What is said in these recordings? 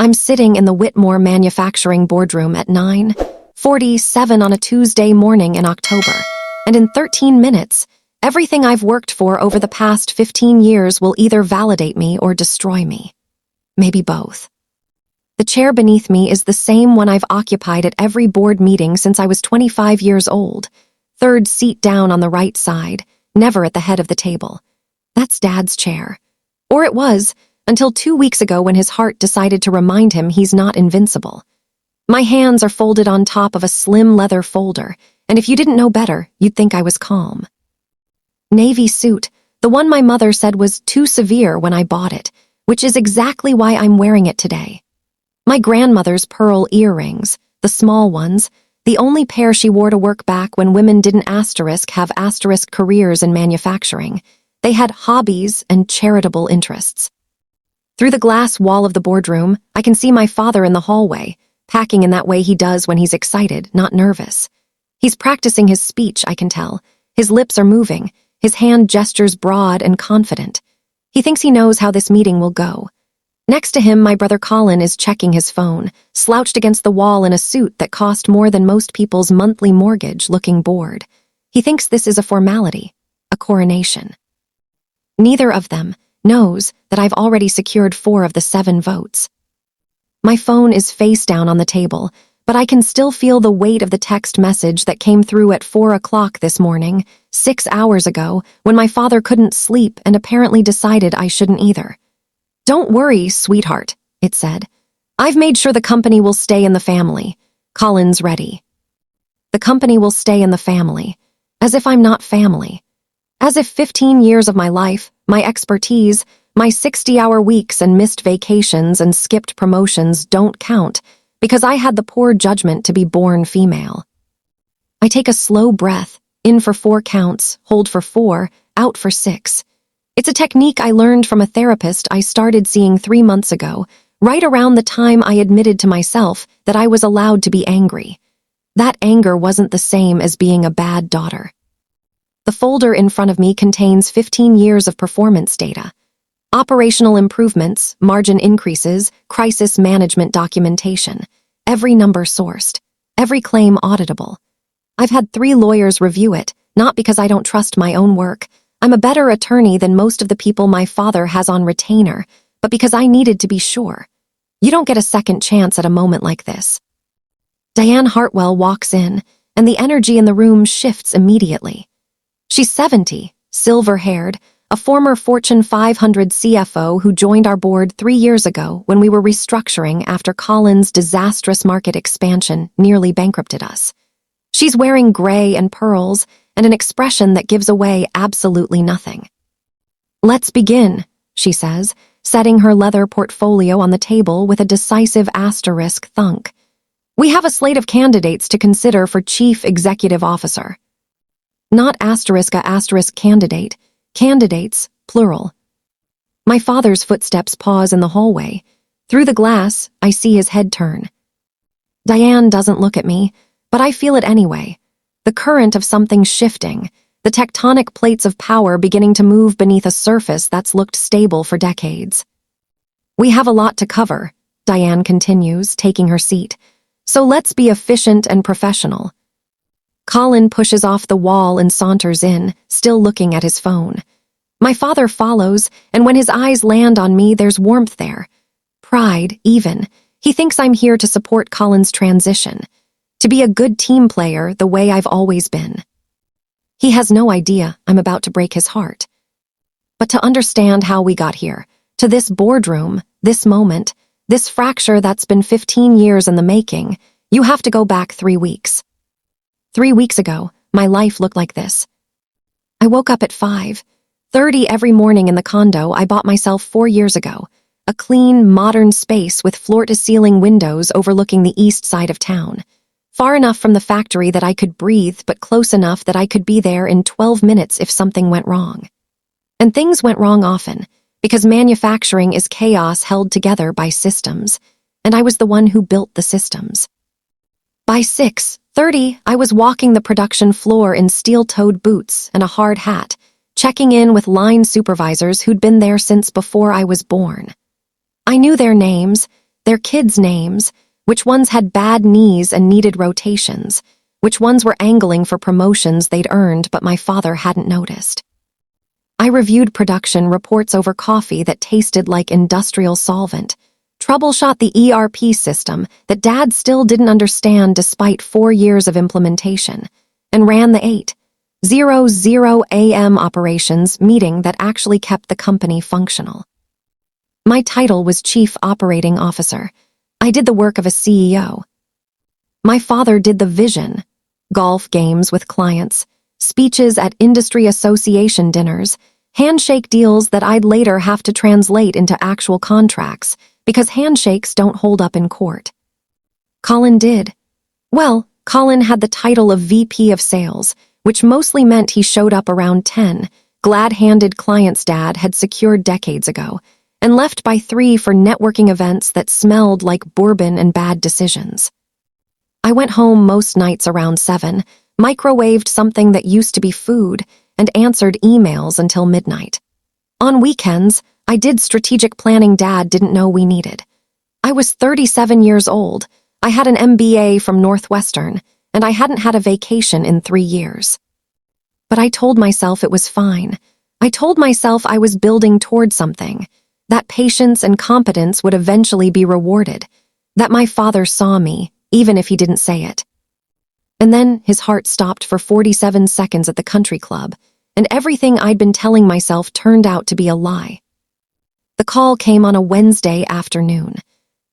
I'm sitting in the Whitmore Manufacturing boardroom at 9:47 on a Tuesday morning in October, and in 13 minutes, everything I've worked for over the past 15 years will either validate me or destroy me. Maybe both. The chair beneath me is the same one I've occupied at every board meeting since I was 25 years old. Third seat down on the right side, never at the head of the table. That's Dad's chair. Or it was, until 2 weeks ago when his heart decided to remind him he's not invincible. My hands are folded on top of a slim leather folder, and if you didn't know better, you'd think I was calm. Navy suit, the one my mother said was too severe when I bought it, which is exactly why I'm wearing it today. My grandmother's pearl earrings, the small ones, the only pair she wore to work back when women didn't have careers in manufacturing. They had hobbies and charitable interests. Through the glass wall of the boardroom, I can see my father in the hallway, packing in that way he does when he's excited, not nervous. He's practicing his speech, I can tell. His lips are moving, his hand gestures broad and confident. He thinks he knows how this meeting will go. Next to him, my brother Colin is checking his phone, slouched against the wall in a suit that cost more than most people's monthly mortgage, looking bored. He thinks this is a formality, a coronation. Neither of them knows that I've already secured 4 of the 7 votes. My phone is face down on the table, but I can still feel the weight of the text message that came through at 4 o'clock this morning, 6 hours ago, when my father couldn't sleep and apparently decided I shouldn't either. "Don't worry, sweetheart," it said. "I've made sure the company will stay in the family. Colin's ready." The company will stay in the family. As if I'm not family. As if 15 years of my life, my expertise, my 60-hour weeks and missed vacations and skipped promotions don't count because I had the poor judgment to be born female. I take a slow breath, in for 4 counts, hold for 4, out for 6. It's a technique I learned from a therapist I started seeing 3 months ago, right around the time I admitted to myself that I was allowed to be angry. That anger wasn't the same as being a bad daughter. The folder in front of me contains 15 years of performance data. Operational improvements, margin increases, crisis management documentation. Every number sourced. Every claim auditable. I've had 3 lawyers review it, not because I don't trust my own work. I'm a better attorney than most of the people my father has on retainer, but because I needed to be sure. You don't get a second chance at a moment like this. Diane Hartwell walks in, and the energy in the room shifts immediately. She's 70, silver-haired, a former Fortune 500 CFO who joined our board 3 years ago when we were restructuring after Colin's disastrous market expansion nearly bankrupted us. She's wearing gray and pearls and an expression that gives away absolutely nothing. "Let's begin," she says, setting her leather portfolio on the table with a decisive asterisk thunk. "We have a slate of candidates to consider for Chief Executive Officer." Not asterisk candidate, candidates, plural. My father's footsteps pause in the hallway. Through the glass, I see his head turn. Diane doesn't look at me, but I feel it anyway. The current of something shifting, the tectonic plates of power beginning to move beneath a surface that's looked stable for decades. "We have a lot to cover," Diane continues, taking her seat. "So let's be efficient and professional." Colin pushes off the wall and saunters in, still looking at his phone. My father follows, and when his eyes land on me, there's warmth there. Pride, even. He thinks I'm here to support Colin's transition. To be a good team player the way I've always been. He has no idea I'm about to break his heart. But to understand how we got here, to this boardroom, this moment, this fracture that's been 15 years in the making, you have to go back 3 weeks. 3 weeks ago, my life looked like this. I woke up at 5:30 every morning in the condo I bought myself 4 years ago, a clean, modern space with floor-to-ceiling windows overlooking the east side of town. Far enough from the factory that I could breathe, but close enough that I could be there in 12 minutes if something went wrong. And things went wrong often, because manufacturing is chaos held together by systems, and I was the one who built the systems. By 6:30, I was walking the production floor in steel-toed boots and a hard hat, checking in with line supervisors who'd been there since before I was born. I knew their names, Their kids' names, which ones had bad knees and needed rotations, which ones were angling for promotions they'd earned but my father hadn't noticed. I reviewed production reports over coffee that tasted like industrial solvent, troubleshot the ERP system that Dad still didn't understand despite 4 years of implementation, and ran the 8:00 a.m. operations meeting that actually kept the company functional. My title was Chief Operating Officer. I did the work of a CEO. My father did the vision: golf games with clients, speeches at industry association dinners, handshake deals that I'd later have to translate into actual contracts because handshakes don't hold up in court. Colin did. Well, Colin had the title of VP of Sales, which mostly meant he showed up around 10, glad-handed clients Dad had secured decades ago, and left by 3 for networking events that smelled like bourbon and bad decisions. I went home most nights around 7, microwaved something that used to be food, and answered emails until midnight. On weekends, I did strategic planning Dad didn't know we needed. I was 37 years old, I had an MBA from Northwestern, and I hadn't had a vacation in 3 years. But I told myself it was fine. I told myself I was building toward something, that patience and competence would eventually be rewarded, that my father saw me, even if he didn't say it. And then his heart stopped for 47 seconds at the country club, and everything I'd been telling myself turned out to be a lie. The call came on a Wednesday afternoon.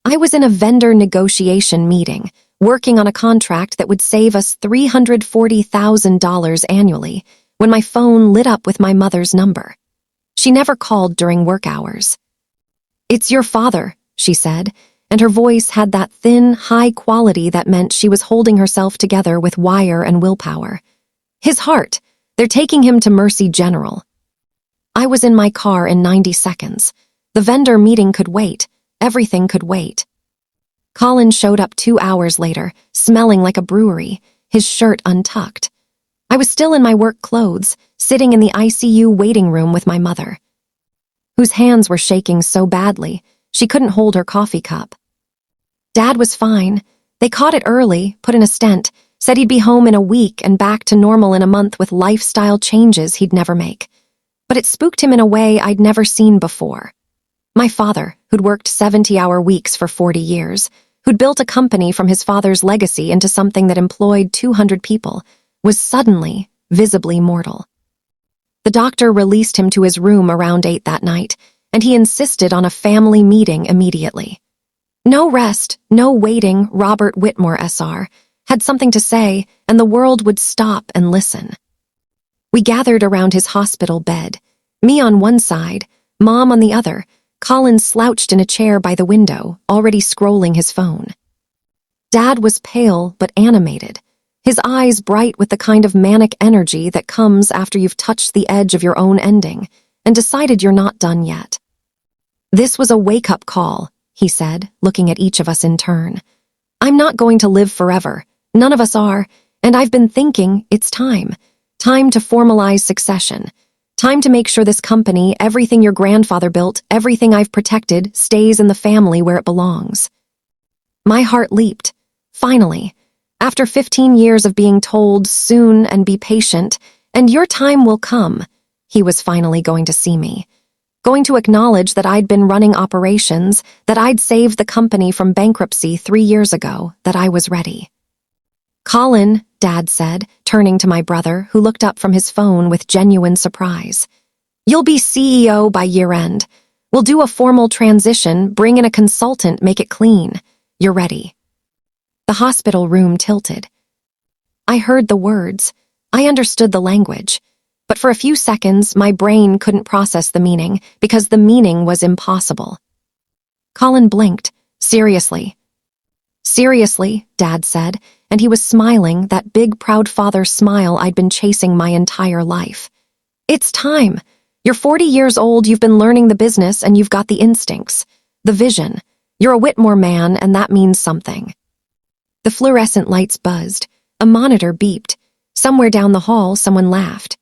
I was in a vendor negotiation meeting, working on a contract that would save us $340,000 annually, when my phone lit up with my mother's number. She never called during work hours. "It's your father," she said, and her voice had that thin, high quality that meant she was holding herself together with wire and willpower. "His heart. They're taking him to Mercy General." I was in my car in 90 seconds. The vendor meeting could wait. Everything could wait. Colin showed up 2 hours later, smelling like a brewery, his shirt untucked. I was still in my work clothes, sitting in the ICU waiting room with my mother, whose hands were shaking so badly she couldn't hold her coffee cup. Dad was fine. They caught it early, put in a stent, said he'd be home in a week and back to normal in a month with lifestyle changes he'd never make. But it spooked him in a way I'd never seen before. My father, who'd worked 70-hour weeks for 40 years, who'd built a company from his father's legacy into something that employed 200 people, was suddenly, visibly mortal. The doctor released him to his room around 8 that night, and he insisted on a family meeting immediately. No rest, no waiting. Robert Whitmore, SR, had something to say, and the world would stop and listen. We gathered around his hospital bed, me on one side, Mom on the other. Colin slouched in a chair by the window, already scrolling his phone. Dad was pale but animated, his eyes bright with the kind of manic energy that comes after you've touched the edge of your own ending and decided you're not done yet. "This was a wake-up call," he said, looking at each of us in turn. "I'm not going to live forever. None of us are, and I've been thinking it's time. Time to formalize succession. Time to make sure this company, everything your grandfather built, everything I've protected, stays in the family where it belongs." My heart leaped. Finally, after 15 years of being told soon and be patient, and your time will come, he was finally going to see me. Going to acknowledge that I'd been running operations, that I'd saved the company from bankruptcy 3 years ago, that I was ready. "Colin," Dad said, turning to my brother, who looked up from his phone with genuine surprise. "You'll be CEO by year-end. We'll do a formal transition, bring in a consultant, make it clean. You're ready." The hospital room tilted. I heard the words. I understood the language. But for a few seconds, my brain couldn't process the meaning, because the meaning was impossible. Colin blinked. "Seriously." "Seriously," Dad said, and he was smiling, that big, proud father smile I'd been chasing my entire life. "It's time. You're 40 years old, you've been learning the business, and you've got the instincts, the vision. You're a Whitmore man, and that means something." The fluorescent lights buzzed. A monitor beeped. Somewhere down the hall, someone laughed.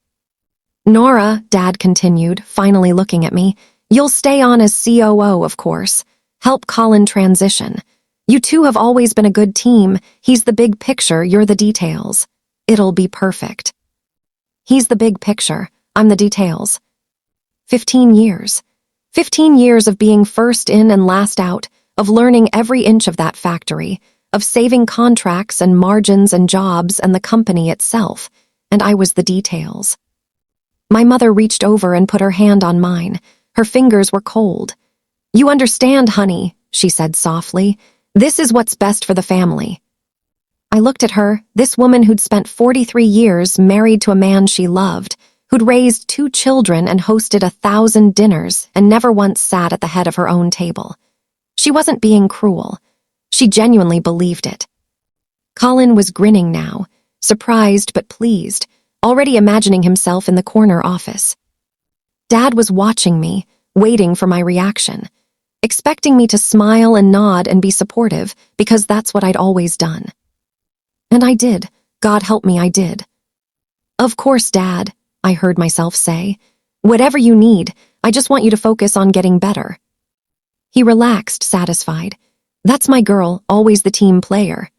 "Nora," Dad continued, finally looking at me, "you'll stay on as COO, of course. Help Colin transition. You two have always been a good team. He's the big picture, you're the details. It'll be perfect. He's the big picture, I'm the details. 15 years. 15 years of being first in and last out, of learning every inch of that factory, of saving contracts and margins and jobs and the company itself, and I was the details. My mother reached over and put her hand on mine. Her fingers were cold. You understand, honey, she said softly. This is what's best for the family. I looked at her, this woman who'd spent 43 years married to a man she loved, who'd raised 2 children and hosted 1,000 dinners and never once sat at the head of her own table. She wasn't being cruel. She genuinely believed it. Colin was grinning now, surprised but pleased, already imagining himself in the corner office. Dad was watching me, waiting for my reaction, expecting me to smile and nod and be supportive because that's what I'd always done. And I did. God help me, I did. Of course, Dad, I heard myself say. Whatever you need, I just want you to focus on getting better. He relaxed, satisfied. That's my girl, always the team player.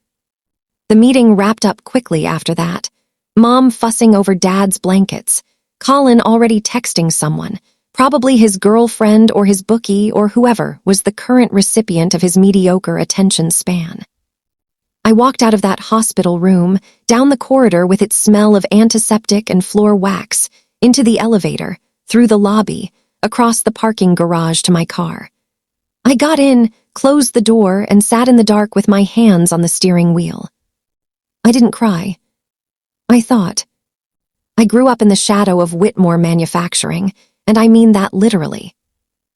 The meeting wrapped up quickly after that. Mom fussing over Dad's blankets. Colin already texting someone. Probably his girlfriend or his bookie or whoever was the current recipient of his mediocre attention span. I walked out of that hospital room, down the corridor with its smell of antiseptic and floor wax, into the elevator, through the lobby, across the parking garage to my car. I got in, closed the door, and sat in the dark with my hands on the steering wheel. I didn't cry. I thought. I grew up in the shadow of Whitmore Manufacturing, and I mean that literally.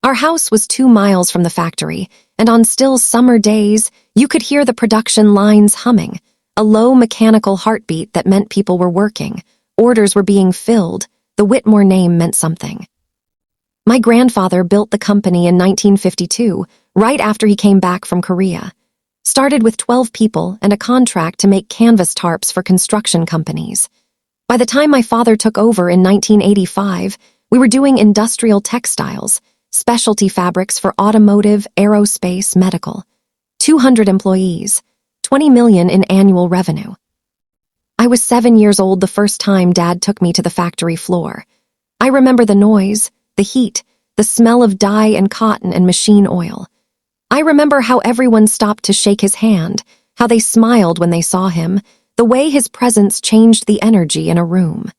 Our house was 2 miles from the factory, and on still summer days, you could hear the production lines humming, a low mechanical heartbeat that meant people were working, orders were being filled, the Whitmore name meant something. My grandfather built the company in 1952, right after he came back from Korea. Started with 12 people and a contract to make canvas tarps for construction companies. By the time my father took over in 1985, we were doing industrial textiles, specialty fabrics for automotive, aerospace, medical. 200 employees, 20 million in annual revenue. I was 7 years old the first time Dad took me to the factory floor. I remember the noise, the heat, the smell of dye and cotton and machine oil. I remember how everyone stopped to shake his hand, how they smiled when they saw him, the way his presence changed the energy in a room.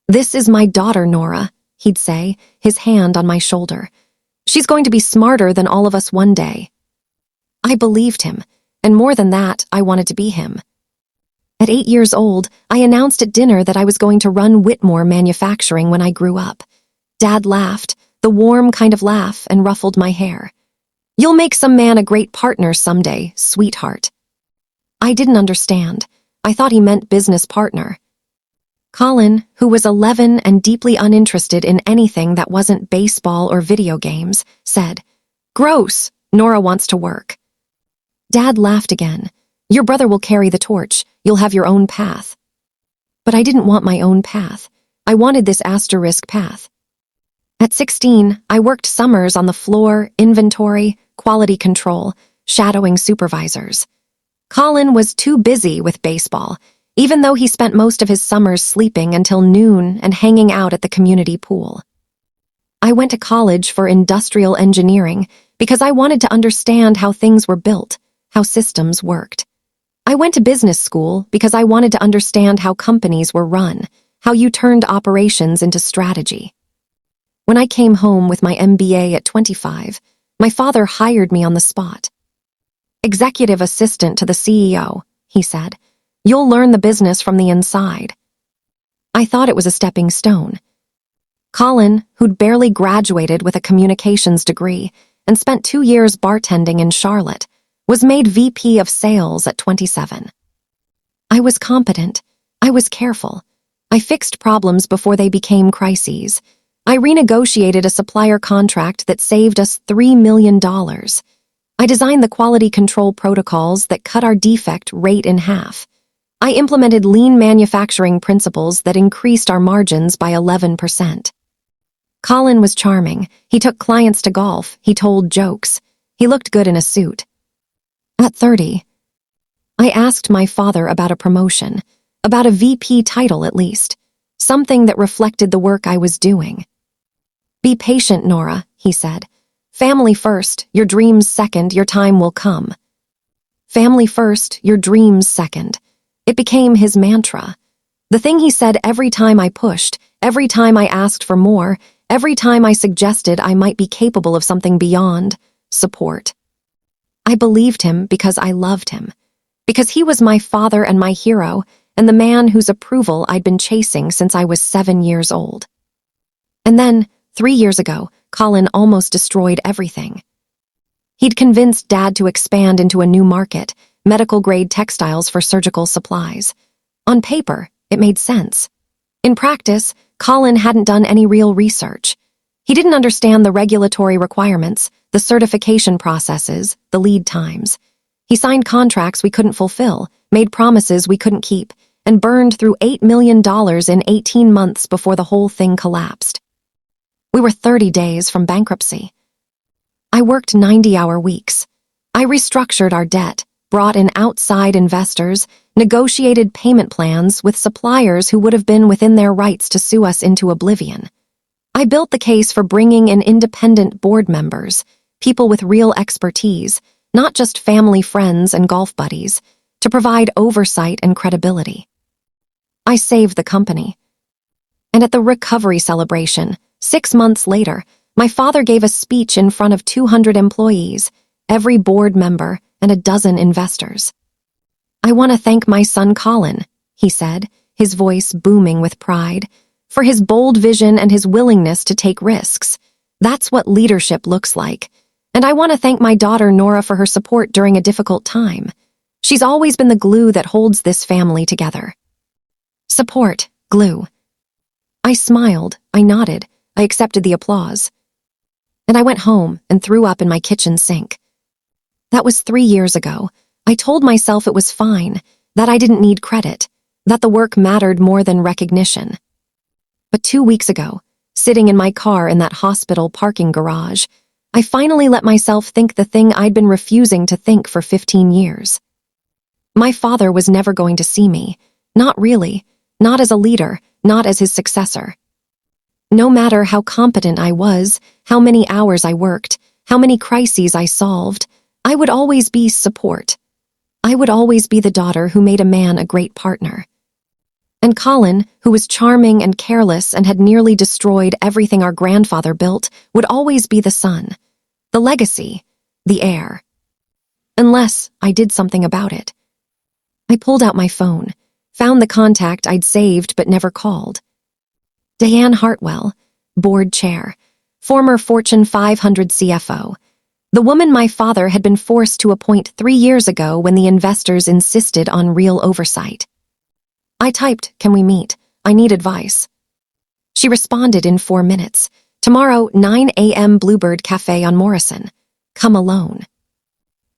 This is my daughter, Nora, he'd say, his hand on my shoulder. She's going to be smarter than all of us one day. I believed him, and more than that, I wanted to be him. At 8 years old, I announced at dinner that I was going to run Whitmore Manufacturing when I grew up. Dad laughed, the warm kind of laugh, and ruffled my hair. You'll make some man a great partner someday, sweetheart. I didn't understand. I thought he meant business partner. Colin, who was 11 and deeply uninterested in anything that wasn't baseball or video games, said, "Gross, Nora wants to work." Dad laughed again. Your brother will carry the torch. You'll have your own path. But I didn't want my own path. I wanted this asterisk path. At 16, I worked summers on the floor, inventory, quality control, shadowing supervisors. Colin was too busy with baseball, even though he spent most of his summers sleeping until noon and hanging out at the community pool. I went to college for industrial engineering because I wanted to understand how things were built, how systems worked. I went to business school because I wanted to understand how companies were run, how you turned operations into strategy. When I came home with my MBA at 25, my father hired me on the spot. Executive assistant to the CEO, he said. You'll learn the business from the inside. I thought it was a stepping stone. Colin, who'd barely graduated with a communications degree and spent 2 years bartending in Charlotte, was made VP of sales at 27. I was competent. I was careful. I fixed problems before they became crises. I renegotiated a supplier contract that saved us $3 million. I designed the quality control protocols that cut our defect rate in half. I implemented lean manufacturing principles that increased our margins by 11%. Colin was charming. He took clients to golf. He told jokes. He looked good in a suit. At 30, I asked my father about a promotion, about a VP title at least, something that reflected the work I was doing. Be patient, Nora, he said. Family first, your dreams second, your time will come. Family first, your dreams second. It became his mantra. The thing he said every time I pushed, every time I asked for more, every time I suggested I might be capable of something beyond support. I believed him because I loved him, because he was my father and my hero, and the man whose approval I'd been chasing since I was 7 years old. And then, 3 years ago, Colin almost destroyed everything. He'd convinced Dad to expand into a new market, medical-grade textiles for surgical supplies. On paper, it made sense. In practice, Colin hadn't done any real research. He didn't understand the regulatory requirements, the certification processes, the lead times. He signed contracts we couldn't fulfill, made promises we couldn't keep, and burned through $8 million in 18 months before the whole thing collapsed. We were 30 days from bankruptcy. I worked 90-hour weeks. I restructured our debt, brought in outside investors, negotiated payment plans with suppliers who would have been within their rights to sue us into oblivion. I built the case for bringing in independent board members, people with real expertise, not just family friends and golf buddies, to provide oversight and credibility. I saved the company. And at the recovery celebration, 6 months later, my father gave a speech in front of 200 employees, every board member, and a dozen investors. I want to thank my son Colin, he said, his voice booming with pride, for his bold vision and his willingness to take risks. That's what leadership looks like. And I want to thank my daughter Nora for her support during a difficult time. She's always been the glue that holds this family together. Support, glue. I smiled, I nodded, I accepted the applause. And I went home and threw up in my kitchen sink. That was 3 years ago. I told myself it was fine, that I didn't need credit, that the work mattered more than recognition. But 2 weeks ago, sitting in my car in that hospital parking garage, I finally let myself think the thing I'd been refusing to think for 15 years. My father was never going to see me, not really, not as a leader, not as his successor. No matter how competent I was, how many hours I worked, how many crises I solved, I would always be support. I would always be the daughter who made a man a great partner. And Colin, who was charming and careless and had nearly destroyed everything our grandfather built, would always be the son, the legacy, the heir. Unless I did something about it. I pulled out my phone, found the contact I'd saved but never called. Diane Hartwell, board chair, former Fortune 500 CFO, the woman my father had been forced to appoint 3 years ago when the investors insisted on real oversight. I typed, "Can we meet? I need advice." She responded in 4 minutes. "Tomorrow, 9 a.m. Bluebird Cafe on Morrison. Come alone."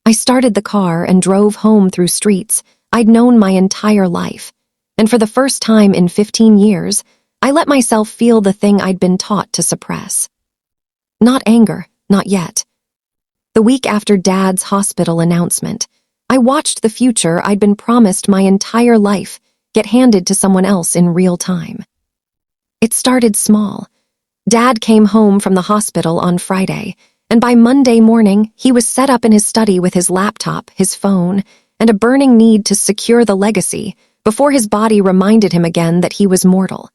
I started the car and drove home through streets I'd known my entire life, and for the first time in 15 years, I let myself feel the thing I'd been taught to suppress. Not anger, not yet. The week after Dad's hospital announcement, I watched the future I'd been promised my entire life get handed to someone else in real time. It started small. Dad came home from the hospital on Friday, and by Monday morning, he was set up in his study with his laptop, his phone, and a burning need to secure the legacy before his body reminded him again that he was mortal.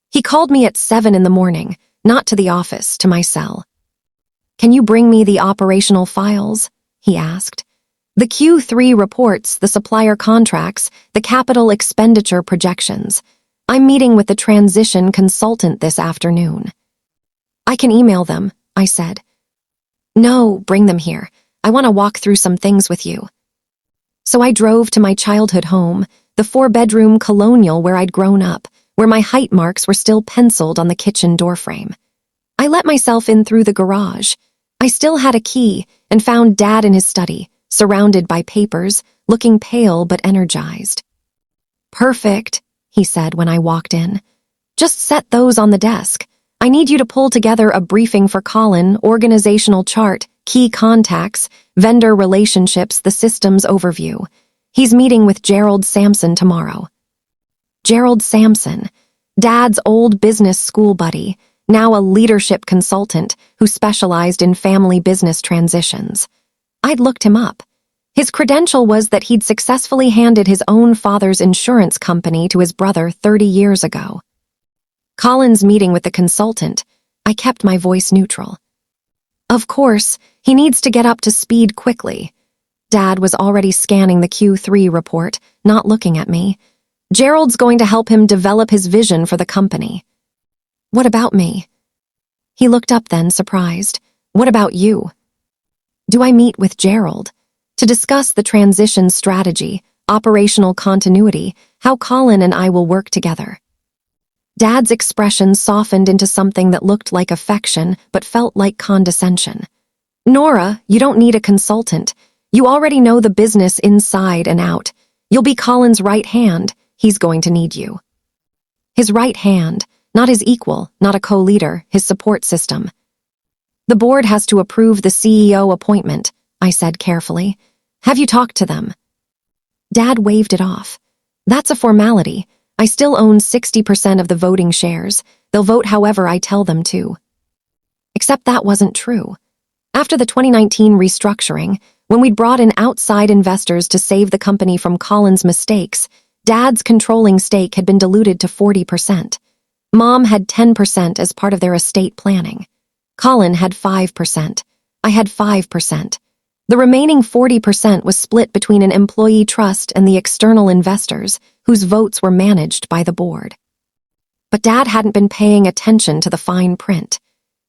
He called me at 7 in the morning, not to the office, to my cell. "Can you bring me the operational files?" he asked. "The Q3 reports, the supplier contracts, the capital expenditure projections. I'm meeting with the transition consultant this afternoon." "I can email them," I said. "No, bring them here. I want to walk through some things with you." So I drove to my childhood home, the 4-bedroom colonial where I'd grown up, where my height marks were still penciled on the kitchen doorframe. I let myself in through the garage. I still had a key and found Dad in his study, surrounded by papers, looking pale but energized. "Perfect," he said when I walked in. "Just set those on the desk. I need you to pull together a briefing for Colin, organizational chart, key contacts, vendor relationships, the systems overview. He's meeting with Gerald Sampson tomorrow. Gerald Sampson, Dad's old business school buddy, now a leadership consultant who specialized in family business transitions. I'd looked him up. His credential was that he'd successfully handed his own father's insurance company to his brother 30 years ago. Colin's meeting with the consultant, I kept my voice neutral. Of course, he needs to get up to speed quickly. Dad was already scanning the Q3 report, not looking at me. Gerald's going to help him develop his vision for the company. What about me? He looked up then, surprised. What about you? Do I meet with Gerald? To discuss the transition strategy, operational continuity, how Colin and I will work together. Dad's expression softened into something that looked like affection but felt like condescension. Nora, you don't need a consultant. You already know the business inside and out. You'll be Colin's right hand. He's going to need you. His right hand, not his equal, not a co-leader, his support system. The board has to approve the CEO appointment, I said carefully. Have you talked to them? Dad waved it off. That's a formality. I still own 60% of the voting shares. They'll vote however I tell them to. Except that wasn't true. After the 2019 restructuring, when we'd brought in outside investors to save the company from Colin's mistakes, Dad's controlling stake had been diluted to 40%. Mom had 10% as part of their estate planning. Colin had 5%. I had 5%. The remaining 40% was split between an employee trust and the external investors, whose votes were managed by the board. But Dad hadn't been paying attention to the fine print.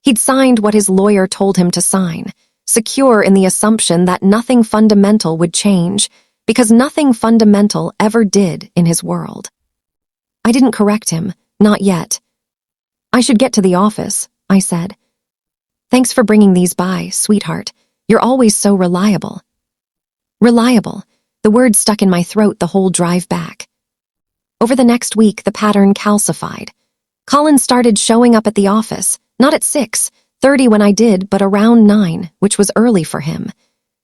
He'd signed what his lawyer told him to sign, secure in the assumption that nothing fundamental would change, because nothing fundamental ever did in his world. I didn't correct him, not yet. I should get to the office, I said. Thanks for bringing these by, sweetheart. You're always so reliable. Reliable. The word stuck in my throat the whole drive back. Over the next week, the pattern calcified. Colin started showing up at the office, not at 6:30 when I did, but around 9, which was early for him.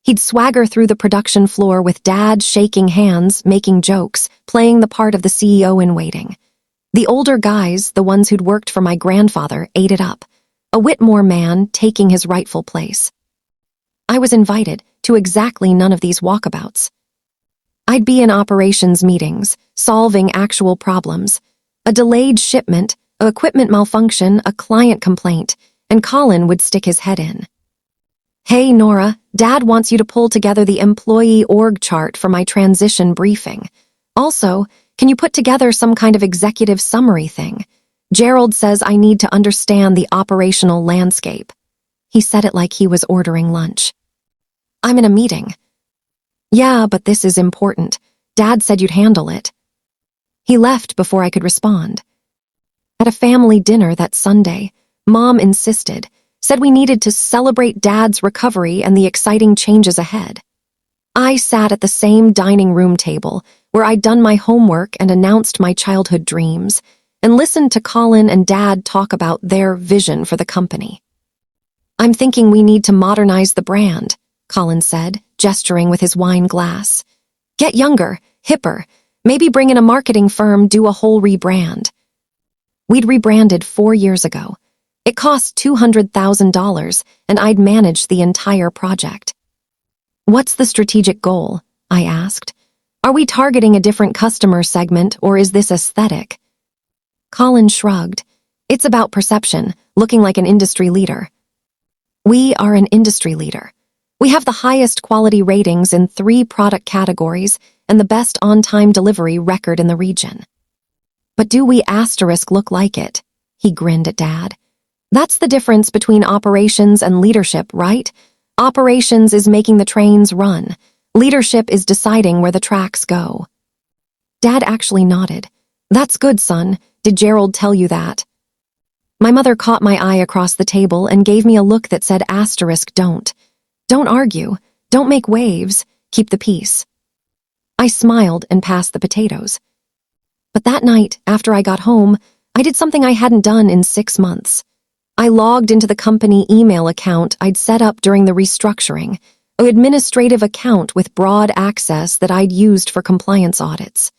He'd swagger through the production floor with Dad shaking hands, making jokes, playing the part of the CEO in waiting. The older guys, the ones who'd worked for my grandfather, ate it up. A Whitmore man taking his rightful place. I was invited to exactly none of these walkabouts. I'd be in operations meetings, solving actual problems. A delayed shipment, an equipment malfunction, a client complaint, and Colin would stick his head in. Hey, Nora, Dad wants you to pull together the employee org chart for my transition briefing. Also, can you put together some kind of executive summary thing? Gerald says I need to understand the operational landscape. He said it like he was ordering lunch. I'm in a meeting. Yeah, but this is important. Dad said you'd handle it. He left before I could respond. At a family dinner that Sunday, Mom insisted, said we needed to celebrate Dad's recovery and the exciting changes ahead. I sat at the same dining room table where I'd done my homework and announced my childhood dreams, and listened to Colin and Dad talk about their vision for the company. I'm thinking we need to modernize the brand, Colin said, gesturing with his wine glass. Get younger, hipper, maybe bring in a marketing firm, do a whole rebrand. We'd rebranded 4 years ago. It cost $200,000, and I'd managed the entire project. What's the strategic goal? I asked. Are we targeting a different customer segment, or is this aesthetic? Colin shrugged. It's about perception, looking like an industry leader. We are an industry leader. We have the highest quality ratings in 3 product categories and the best on-time delivery record in the region. But do we look like it? He grinned at Dad. That's the difference between operations and leadership, right? Operations is making the trains run. Leadership is deciding where the tracks go. Dad actually nodded. That's good, son. Did Gerald tell you that? My mother caught my eye across the table and gave me a look that said don't. Don't argue. Don't make waves. Keep the peace. I smiled and passed the potatoes. But that night, after I got home, I did something I hadn't done in 6 months. I logged into the company email account I'd set up during the restructuring, an administrative account with broad access that I'd used for compliance audits.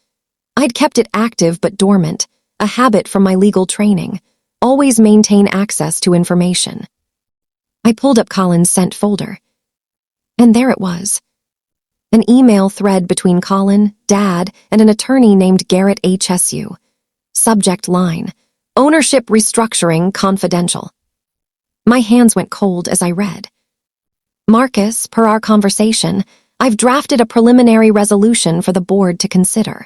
I'd kept it active but dormant, a habit from my legal training. Always maintain access to information. I pulled up Colin's sent folder. And there it was. An email thread between Colin, Dad, and an attorney named Garrett HSU. Subject line: Ownership restructuring confidential. My hands went cold as I read. Marcus, per our conversation, I've drafted a preliminary resolution for the board to consider.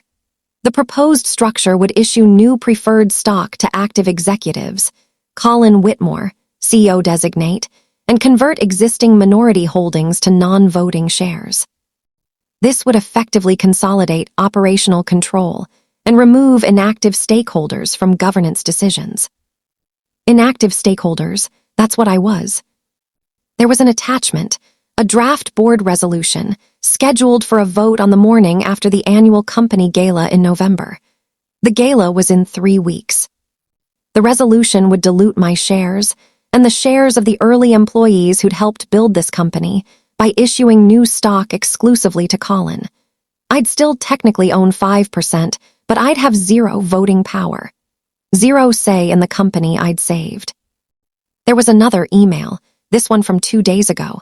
The proposed structure would issue new preferred stock to active executives, Colin Whitmore, CEO designate, and convert existing minority holdings to non-voting shares. This would effectively consolidate operational control and remove inactive stakeholders from governance decisions. Inactive stakeholders, that's what I was. There was an attachment, a draft board resolution, scheduled for a vote on the morning after the annual company gala in November. The gala was in 3 weeks. The resolution would dilute my shares and the shares of the early employees who'd helped build this company by issuing new stock exclusively to Colin. I'd still technically own 5%, but I'd have zero voting power. Zero say in the company I'd saved. There was another email, this one from 2 days ago.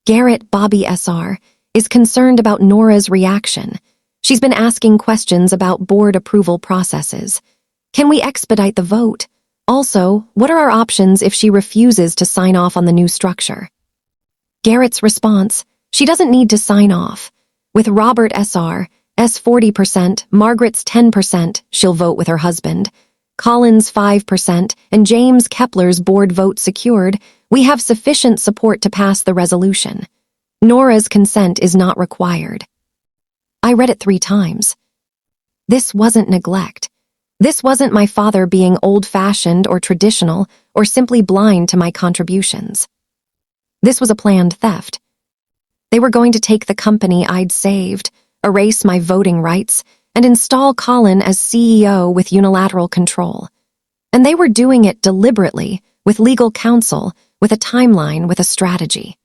Garrett Bobby SR is concerned about Nora's reaction. She's been asking questions about board approval processes. Can we expedite the vote? Also, what are our options if she refuses to sign off on the new structure? Garrett's response: she doesn't need to sign off. With Robert SR, S 40%, Margaret's 10%, she'll vote with her husband. Colin's 5%, and James Kepler's board vote secured, we have sufficient support to pass the resolution. Nora's consent is not required. I read it 3 times. This wasn't neglect. This wasn't my father being old-fashioned or traditional or simply blind to my contributions. This was a planned theft. They were going to take the company I'd saved, erase my voting rights, and install Colin as CEO with unilateral control. And they were doing it deliberately, with legal counsel, with a timeline, with a strategy.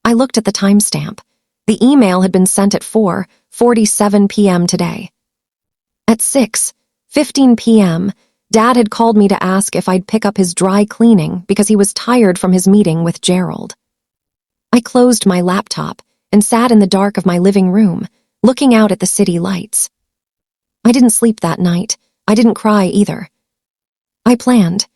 I looked at the timestamp. The email had been sent at 4:47 p.m. today. At 6:15 p.m., Dad had called me to ask if I'd pick up his dry cleaning because he was tired from his meeting with Gerald. I closed my laptop and sat in the dark of my living room, looking out at the city lights. I didn't sleep that night. I didn't cry either. I planned.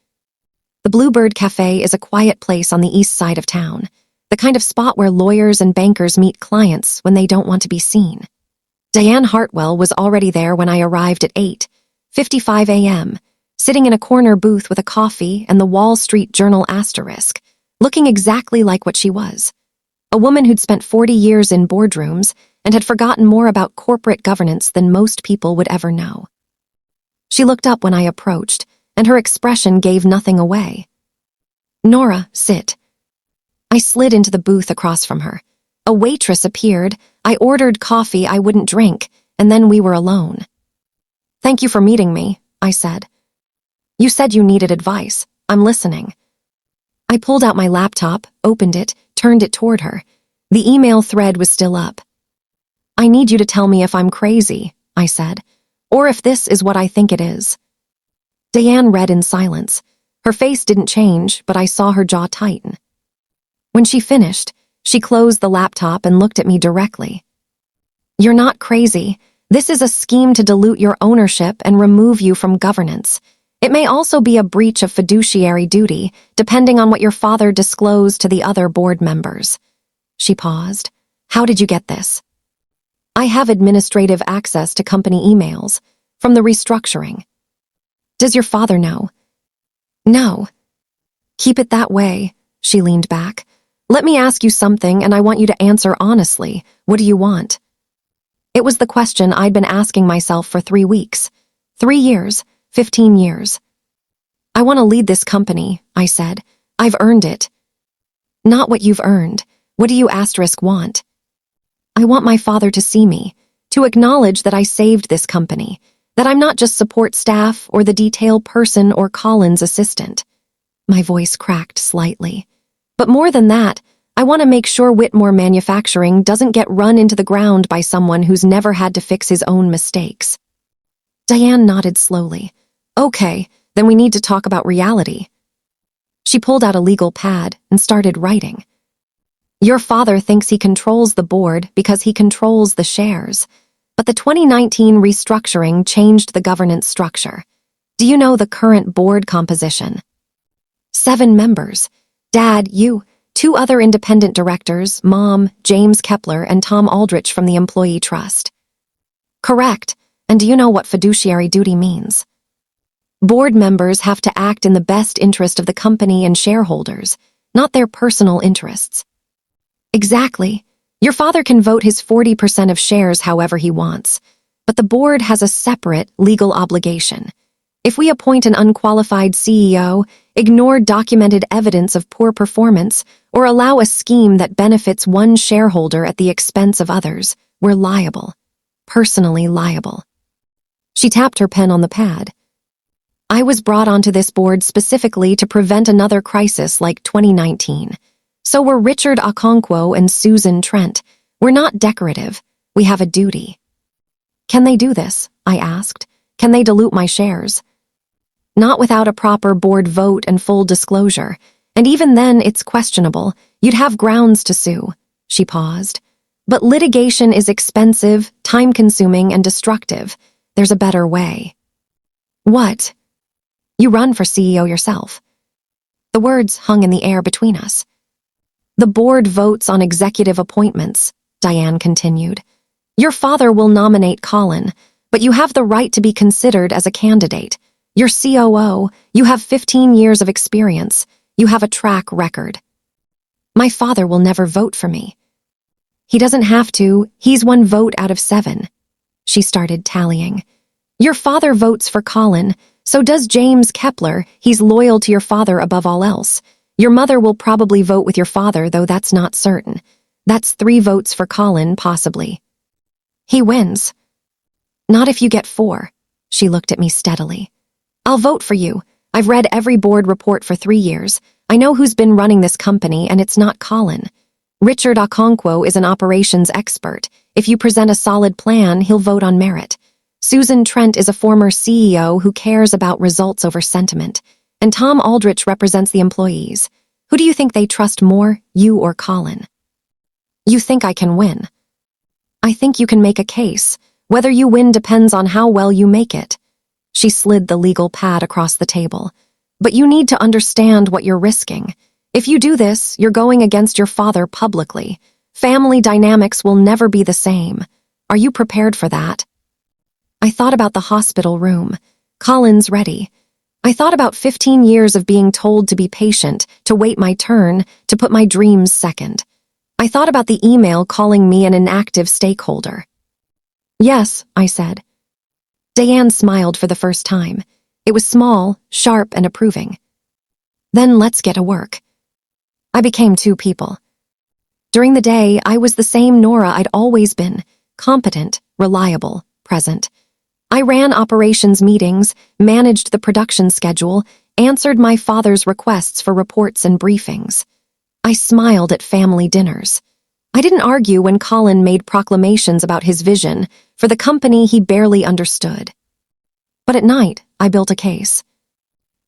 The Bluebird Cafe is a quiet place on the east side of town, the kind of spot where lawyers and bankers meet clients when they don't want to be seen. Diane Hartwell was already there when I arrived at 8:55 a.m., sitting in a corner booth with a coffee and the Wall Street Journal asterisk, looking exactly like what she was. A woman who'd spent 40 years in boardrooms and had forgotten more about corporate governance than most people would ever know. She looked up when I approached, and her expression gave nothing away. "Nora, sit." I slid into the booth across from her. A waitress appeared, I ordered coffee I wouldn't drink, and then we were alone. "Thank you for meeting me," I said. "You said you needed advice. I'm listening." I pulled out my laptop, opened it, turned it toward her. The email thread was still up. "I need you to tell me if I'm crazy," I said, "or if this is what I think it is." Diane read in silence. Her face didn't change, but I saw her jaw tighten. When she finished, she closed the laptop and looked at me directly. "You're not crazy. This is a scheme to dilute your ownership and remove you from governance. It may also be a breach of fiduciary duty, depending on what your father disclosed to the other board members." She paused. "How did you get this?" "I have administrative access to company emails from the restructuring." "Does your father know?" "No." "Keep it that way." She leaned back. "Let me ask you something, and I want you to answer honestly. What do you want?" It was the question I'd been asking myself for 3 weeks. 3 years, 15 years. "I want to lead this company," I said. "I've earned it." "Not what you've earned. What do you want?" "I want my father to see me, to acknowledge that I saved this company, that I'm not just support staff or the detail person or Colin's assistant." My voice cracked slightly. But more than that, I want to make sure Whitmore Manufacturing doesn't get run into the ground by someone who's never had to fix his own mistakes. Diane nodded slowly. Okay, then we need to talk about reality. She pulled out a legal pad and started writing. Your father thinks he controls the board because he controls the shares. But the 2019 restructuring changed the governance structure. Do you know the current board composition? 7 members. Dad, you, 2 other independent directors, Mom, James Kepler, and Tom Aldrich from the Employee Trust. Correct. And do you know what fiduciary duty means? Board members have to act in the best interest of the company and shareholders, not their personal interests. Exactly. Your father can vote his 40% of shares however he wants, but the board has a separate legal obligation. If we appoint an unqualified CEO, ignore documented evidence of poor performance, or allow a scheme that benefits one shareholder at the expense of others, we're liable. Personally liable. She tapped her pen on the pad. I was brought onto this board specifically to prevent another crisis like 2019. So we're Richard Okonkwo and Susan Trent. We're not decorative. We have a duty. Can they do this? I asked. Can they dilute my shares? Not without a proper board vote and full disclosure. And even then, it's questionable. You'd have grounds to sue. She paused. But litigation is expensive, time-consuming, and destructive. There's a better way. What? You run for CEO yourself. The words hung in the air between us. The board votes on executive appointments, Diane continued. Your father will nominate Colin, but you have the right to be considered as a candidate. You're COO, you have 15 years of experience, you have a track record. My father will never vote for me. He doesn't have to, he's 1 vote out of 7. She started tallying. Your father votes for Colin, so does James Kepler, he's loyal to your father above all else. Your mother will probably vote with your father, though that's not certain. That's 3 votes for Colin, possibly. He wins. Not if you get 4. She looked at me steadily. I'll vote for you. I've read every board report for 3 years. I know who's been running this company, and it's not Colin. Richard Okonkwo is an operations expert. If you present a solid plan, he'll vote on merit. Susan Trent is a former CEO who cares about results over sentiment. And Tom Aldrich represents the employees. Who do you think they trust more, you or Colin? You think I can win? I think you can make a case. Whether you win depends on how well you make it. She slid the legal pad across the table. But you need to understand what you're risking. If you do this, you're going against your father publicly. Family dynamics will never be the same. Are you prepared for that? I thought about the hospital room. Colin's ready. I thought about 15 years of being told to be patient, to wait my turn, to put my dreams second. I thought about the email calling me an inactive stakeholder. Yes, I said. Diane smiled for the first time. It was small, sharp, and approving. Then let's get to work. I became 2 people. During the day, I was the same Nora I'd always been, competent, reliable, present. I ran operations meetings, managed the production schedule, answered my father's requests for reports and briefings. I smiled at family dinners. I didn't argue when Colin made proclamations about his vision for the company he barely understood. But at night, I built a case.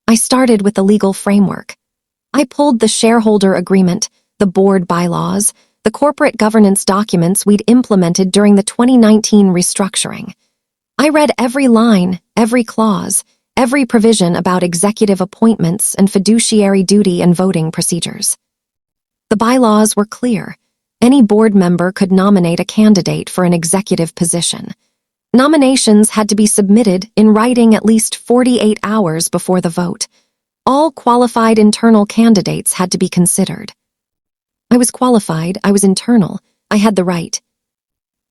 I started with the legal framework. I pulled the shareholder agreement, the board bylaws, the corporate governance documents we'd implemented during the 2019 restructuring. I read every line, every clause, every provision about executive appointments and fiduciary duty and voting procedures. The bylaws were clear. Any board member could nominate a candidate for an executive position. Nominations had to be submitted in writing at least 48 hours before the vote. All qualified internal candidates had to be considered. I was qualified, I was internal, I had the right.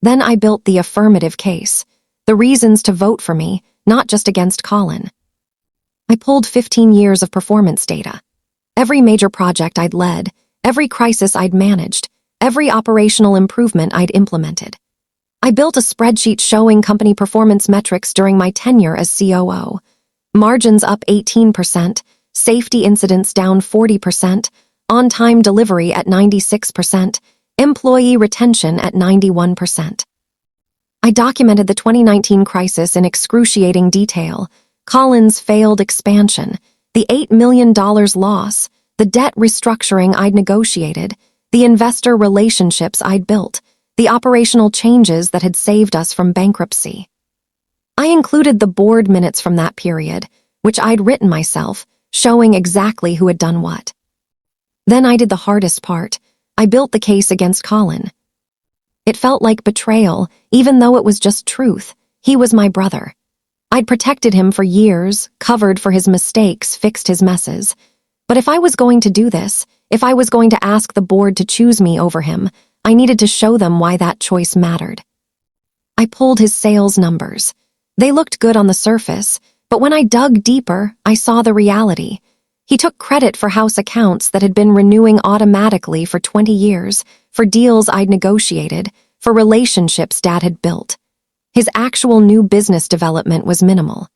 Then I built the affirmative case. The reasons to vote for me, not just against Colin. I pulled 15 years of performance data. Every major project I'd led, every crisis I'd managed, every operational improvement I'd implemented. I built a spreadsheet showing company performance metrics during my tenure as COO. Margins up 18%, safety incidents down 40%, on-time delivery at 96%, employee retention at 91%. I documented the 2019 crisis in excruciating detail: Collins' failed expansion, the $8 million loss, the debt restructuring I'd negotiated, the investor relationships I'd built, the operational changes that had saved us from bankruptcy. I included the board minutes from that period, which I'd written myself, showing exactly who had done what. Then I did the hardest part. I built the case against Colin. It felt like betrayal, even though it was just truth. He was my brother. I'd protected him for years, covered for his mistakes, fixed his messes. But if I was going to do this, if I was going to ask the board to choose me over him, I needed to show them why that choice mattered. I pulled his sales numbers. They looked good on the surface, but when I dug deeper, I saw the reality. He took credit for house accounts that had been renewing automatically for 20 years, for deals I'd negotiated, for relationships Dad had built. His actual new business development was minimal.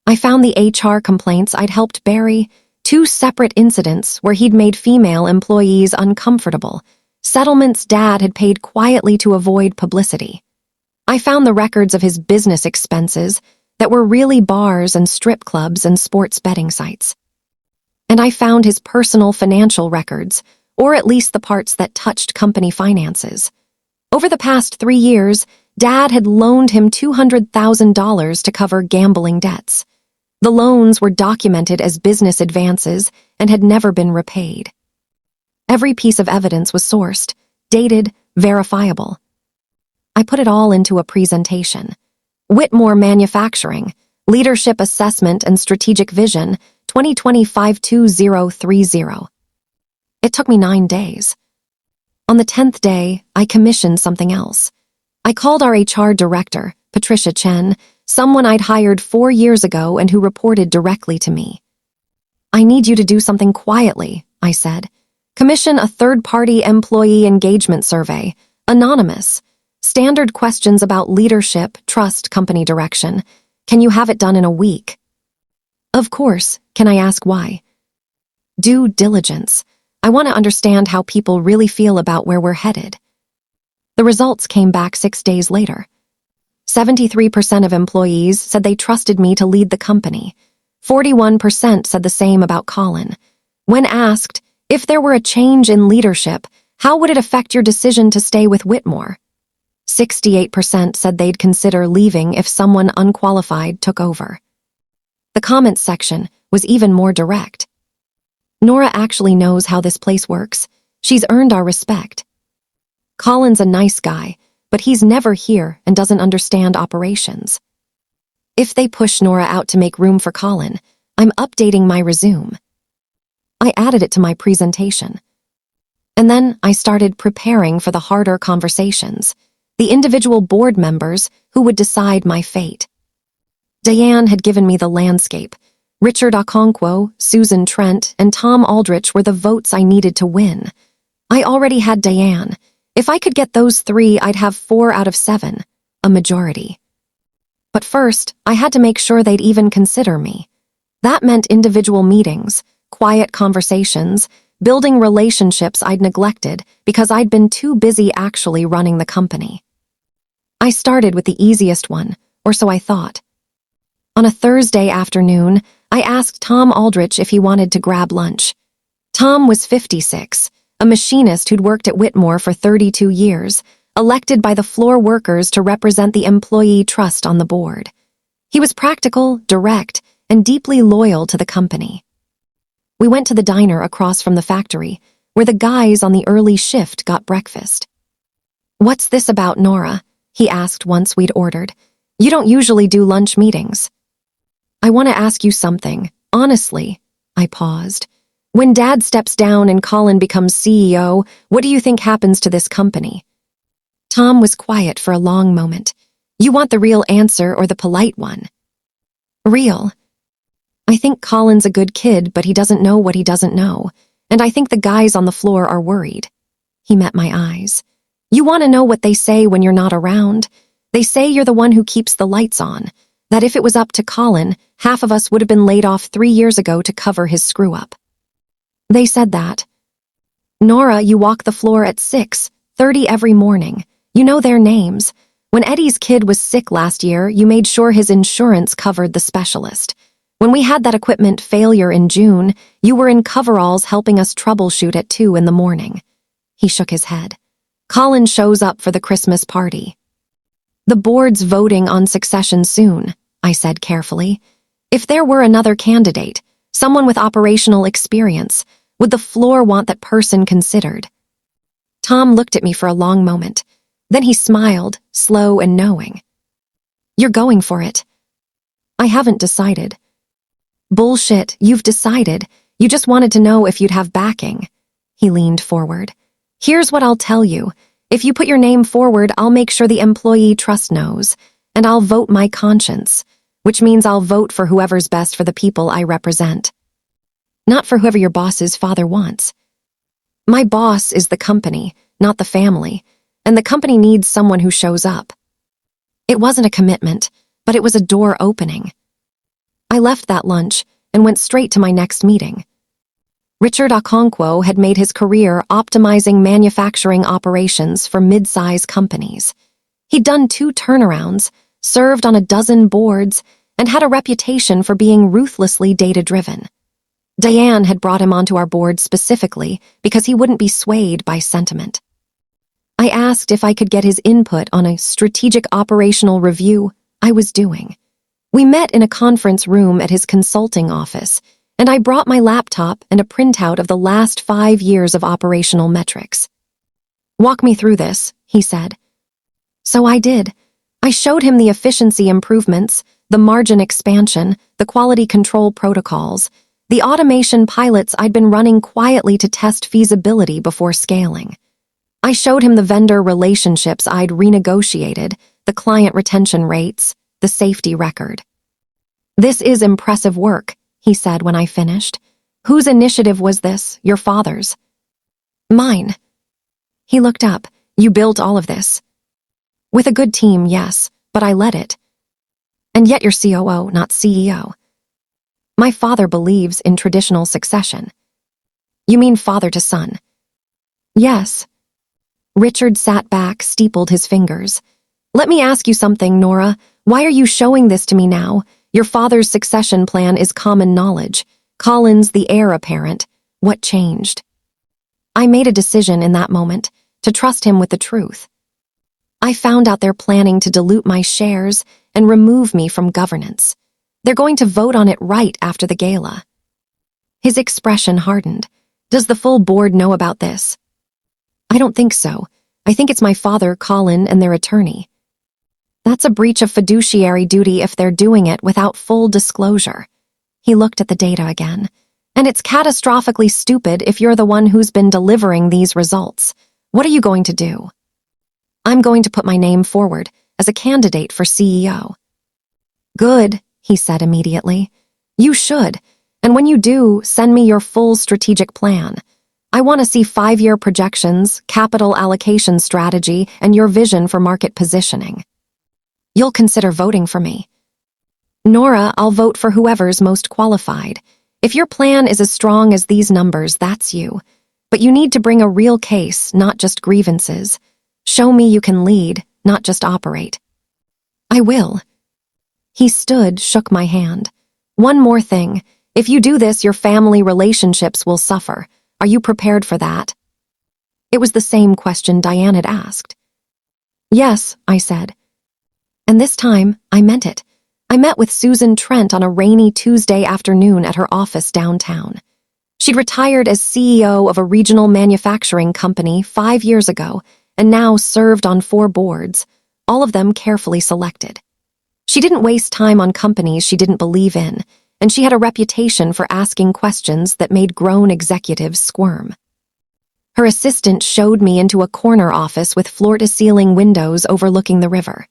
I found the HR complaints I'd helped bury, 2 separate incidents where he'd made female employees uncomfortable, settlements Dad had paid quietly to avoid publicity. I found the records of his business expenses that were really bars and strip clubs and sports betting sites. And I found his personal financial records, or at least the parts that touched company finances. Over the past 3 years, Dad had loaned him $200,000 to cover gambling debts. The loans were documented as business advances and had never been repaid. Every piece of evidence was sourced, dated, verifiable. I put it all into a presentation. Whitmore Manufacturing, Leadership Assessment and Strategic Vision, 2020-52030. It took me 9 days. On the 10th day, I commissioned something else. I called our HR director, Patricia Chen, someone I'd hired 4 years ago and who reported directly to me. "I need you to do something quietly," I said. "Commission a third-party employee engagement survey, anonymous. Standard questions about leadership, trust, company direction. Can you have it done in a week?" "Of course. Can I ask why?" "Due diligence. I want to understand how people really feel about where we're headed." The results came back 6 days later. 73% of employees said they trusted me to lead the company. 41% said the same about Colin. When asked, if there were a change in leadership, how would it affect your decision to stay with Whitmore? 68% said they'd consider leaving if someone unqualified took over. The comments section was even more direct. "Nora actually knows how this place works. She's earned our respect. Colin's a nice guy, but he's never here and doesn't understand operations. If they push Nora out to make room for Colin, I'm updating my resume." I added it to my presentation. And then I started preparing for the harder conversations, the individual board members who would decide my fate. Diane had given me the landscape. Richard Okonkwo, Susan Trent, and Tom Aldrich were the votes I needed to win. I already had Diane. If I could get those 3, I'd have 4 out of 7, a majority. But first, I had to make sure they'd even consider me. That meant individual meetings, quiet conversations, building relationships I'd neglected because I'd been too busy actually running the company. I started with the easiest one, or so I thought. On a Thursday afternoon, I asked Tom Aldrich if he wanted to grab lunch. Tom was 56, a machinist who'd worked at Whitmore for 32 years, elected by the floor workers to represent the employee trust on the board. He was practical, direct, and deeply loyal to the company. We went to the diner across from the factory, where the guys on the early shift got breakfast. "What's this about, Nora?" he asked once we'd ordered. "You don't usually do lunch meetings." "I want to ask you something, honestly." I paused. "When Dad steps down and Colin becomes CEO, what do you think happens to this company?" Tom was quiet for a long moment. "You want the real answer or the polite one?" "Real. I think Colin's a good kid, but he doesn't know what he doesn't know, and I think the guys on the floor are worried." He met my eyes. "You want to know what they say when you're not around? They say you're the one who keeps the lights on. That if it was up to Colin, half of us would have been laid off 3 years ago to cover his screw-up. They said that. Nora, you walk the floor at 6:30 every morning. You know their names. When Eddie's kid was sick last year, you made sure his insurance covered the specialist. When we had that equipment failure in June, you were in coveralls helping us troubleshoot at 2 in the morning. He shook his head. Colin shows up for the Christmas party. The board's voting on succession soon, I said carefully. If there were another candidate, someone with operational experience, would the floor want that person considered? Tom looked at me for a long moment. Then he smiled, slow and knowing. You're going for it. I haven't decided. Bullshit, you've decided. You just wanted to know if you'd have backing. He leaned forward. Here's what I'll tell you. If you put your name forward, I'll make sure the employee trust knows, and I'll vote my conscience, which means I'll vote for whoever's best for the people I represent. Not for whoever your boss's father wants. My boss is the company, not the family, and the company needs someone who shows up. It wasn't a commitment, but it was a door opening. I left that lunch and went straight to my next meeting. Richard Okonkwo had made his career optimizing manufacturing operations for mid-size companies. He'd done 2 turnarounds, served on a dozen boards, and had a reputation for being ruthlessly data-driven. Diane had brought him onto our board specifically because he wouldn't be swayed by sentiment. I asked if I could get his input on a strategic operational review I was doing. We met in a conference room at his consulting office, and I brought my laptop and a printout of the last 5 years of operational metrics. Walk me through this, he said. So I did. I showed him the efficiency improvements, the margin expansion, the quality control protocols, the automation pilots I'd been running quietly to test feasibility before scaling. I showed him the vendor relationships I'd renegotiated, the client retention rates, the safety record. This is impressive work, he said when I finished. Whose initiative was this, your father's? Mine. He looked up. You built all of this. With a good team, yes, but I led it. And yet you're COO, not CEO. My father believes in traditional succession. You mean father to son? Yes. Richard sat back, steepled his fingers. Let me ask you something, Nora. Why are you showing this to me now? Your father's succession plan is common knowledge. Colin's the heir apparent. What changed? I made a decision in that moment to trust him with the truth. I found out they're planning to dilute my shares and remove me from governance. They're going to vote on it right after the gala. His expression hardened. Does the full board know about this? I don't think so. I think it's my father, Colin, and their attorney. That's a breach of fiduciary duty if they're doing it without full disclosure. He looked at the data again. And it's catastrophically stupid if you're the one who's been delivering these results. What are you going to do? I'm going to put my name forward as a candidate for CEO. Good, he said immediately. You should. And when you do, send me your full strategic plan. I want to see 5-year projections, capital allocation strategy, and your vision for market positioning. You'll consider voting for me. Nora, I'll vote for whoever's most qualified. If your plan is as strong as these numbers, that's you. But you need to bring a real case, not just grievances. Show me you can lead, not just operate. I will. He stood, shook my hand. One more thing. If you do this, your family relationships will suffer. Are you prepared for that? It was the same question Diane had asked. Yes, I said. And this time, I meant it. I met with Susan Trent on a rainy Tuesday afternoon at her office downtown. She'd retired as CEO of a regional manufacturing company 5 years ago and now served on 4 boards, all of them carefully selected. She didn't waste time on companies she didn't believe in, and she had a reputation for asking questions that made grown executives squirm. Her assistant showed me into a corner office with floor-to-ceiling windows overlooking the river.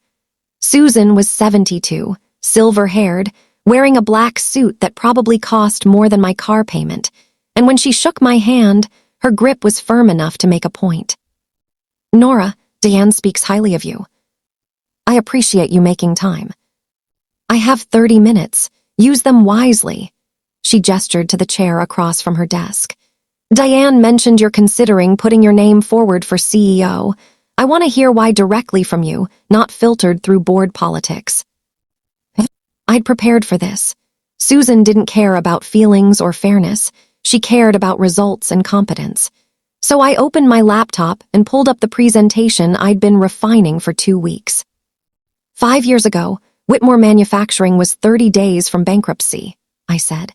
Susan was 72, silver-haired, wearing a black suit that probably cost more than my car payment, and when she shook my hand, her grip was firm enough to make a point. Nora, Diane speaks highly of you. I appreciate you making time. I have 30 minutes. Use them wisely. She gestured to the chair across from her desk. Diane mentioned you're considering putting your name forward for CEO. I want to hear why directly from you, not filtered through board politics. I'd prepared for this. Susan didn't care about feelings or fairness. She cared about results and competence. So I opened my laptop and pulled up the presentation I'd been refining for 2 weeks. 5 years ago, Whitmore Manufacturing was 30 days from bankruptcy, I said.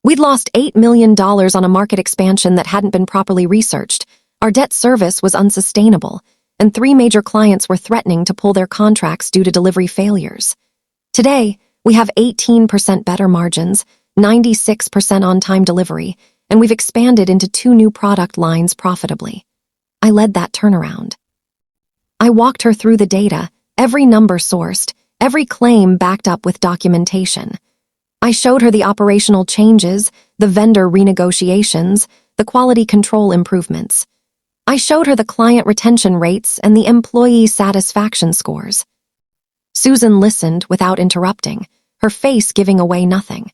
We'd lost $8 million on a market expansion that hadn't been properly researched. Our debt service was unsustainable, and 3 major clients were threatening to pull their contracts due to delivery failures. Today, we have 18% better margins, 96% on-time delivery, and we've expanded into 2 new product lines profitably. I led that turnaround. I walked her through the data, every number sourced, every claim backed up with documentation. I showed her the operational changes, the vendor renegotiations, the quality control improvements. I showed her the client retention rates and the employee satisfaction scores. Susan listened without interrupting, her face giving away nothing.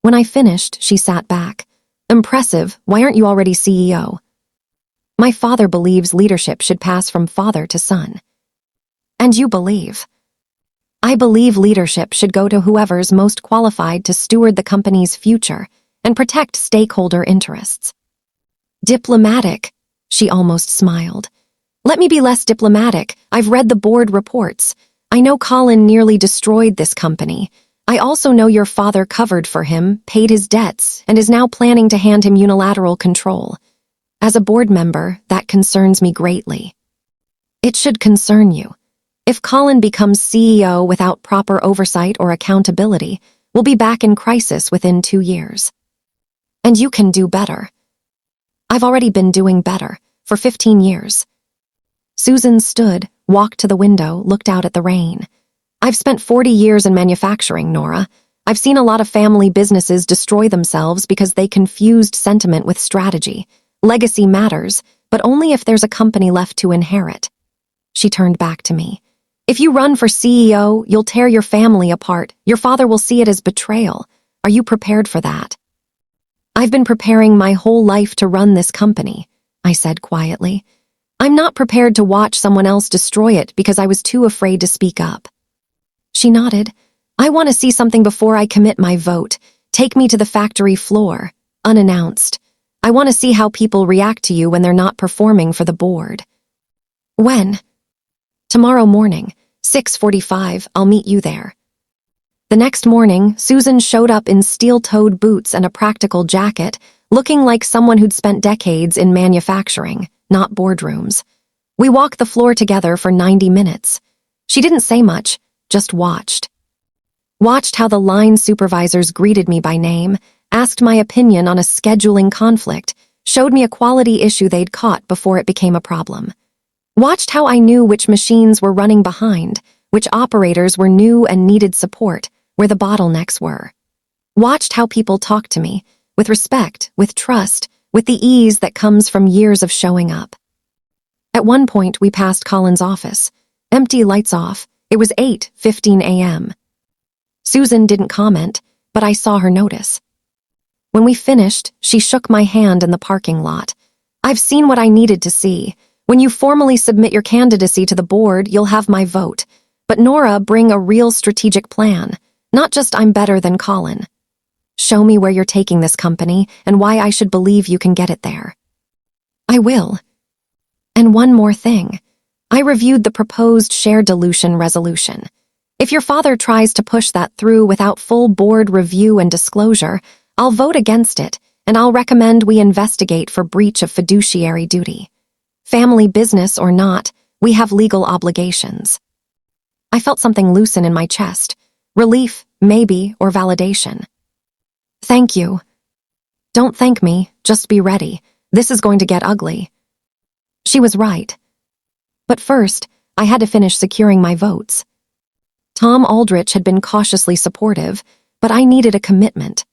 When I finished, she sat back. Impressive, why aren't you already CEO? My father believes leadership should pass from father to son. And you believe? I believe leadership should go to whoever's most qualified to steward the company's future and protect stakeholder interests. Diplomatic, she almost smiled. Let me be less diplomatic. I've read the board reports. I know Colin nearly destroyed this company. I also know your father covered for him, paid his debts, and is now planning to hand him unilateral control. As a board member, that concerns me greatly. It should concern you. If Colin becomes CEO without proper oversight or accountability, we'll be back in crisis within 2 years. And you can do better. I've already been doing better, for 15 years. Susan stood, walked to the window, looked out at the rain. I've spent 40 years in manufacturing, Nora. I've seen a lot of family businesses destroy themselves because they confused sentiment with strategy. Legacy matters, but only if there's a company left to inherit. She turned back to me. If you run for CEO, you'll tear your family apart. Your father will see it as betrayal. Are you prepared for that? I've been preparing my whole life to run this company, I said quietly. I'm not prepared to watch someone else destroy it because I was too afraid to speak up. She nodded. I want to see something before I commit my vote. Take me to the factory floor, unannounced. I want to see how people react to you when they're not performing for the board. When? Tomorrow morning, 6:45, I'll meet you there. The next morning, Susan showed up in steel-toed boots and a practical jacket, looking like someone who'd spent decades in manufacturing, not boardrooms. We walked the floor together for 90 minutes. She didn't say much, just watched. Watched how the line supervisors greeted me by name, asked my opinion on a scheduling conflict, showed me a quality issue they'd caught before it became a problem. Watched how I knew which machines were running behind, which operators were new and needed support, where the bottlenecks were. Watched how people talked to me, with respect, with trust, with the ease that comes from years of showing up. At one point, we passed Colin's office. Empty, lights off. It was 8:15 a.m. Susan didn't comment, but I saw her notice. When we finished, she shook my hand in the parking lot. I've seen what I needed to see. When you formally submit your candidacy to the board, you'll have my vote. But Nora, bring a real strategic plan, not just I'm better than Colin. Show me where you're taking this company and why I should believe you can get it there. I will. And one more thing. I reviewed the proposed share dilution resolution. If your father tries to push that through without full board review and disclosure, I'll vote against it, and I'll recommend we investigate for breach of fiduciary duty. Family business or not, we have legal obligations. I felt something loosen in my chest. Relief, maybe, or validation. Thank you. Don't thank me, just be ready. This is going to get ugly. She was right. But first, I had to finish securing my votes. Tom Aldrich had been cautiously supportive, but I needed a commitment.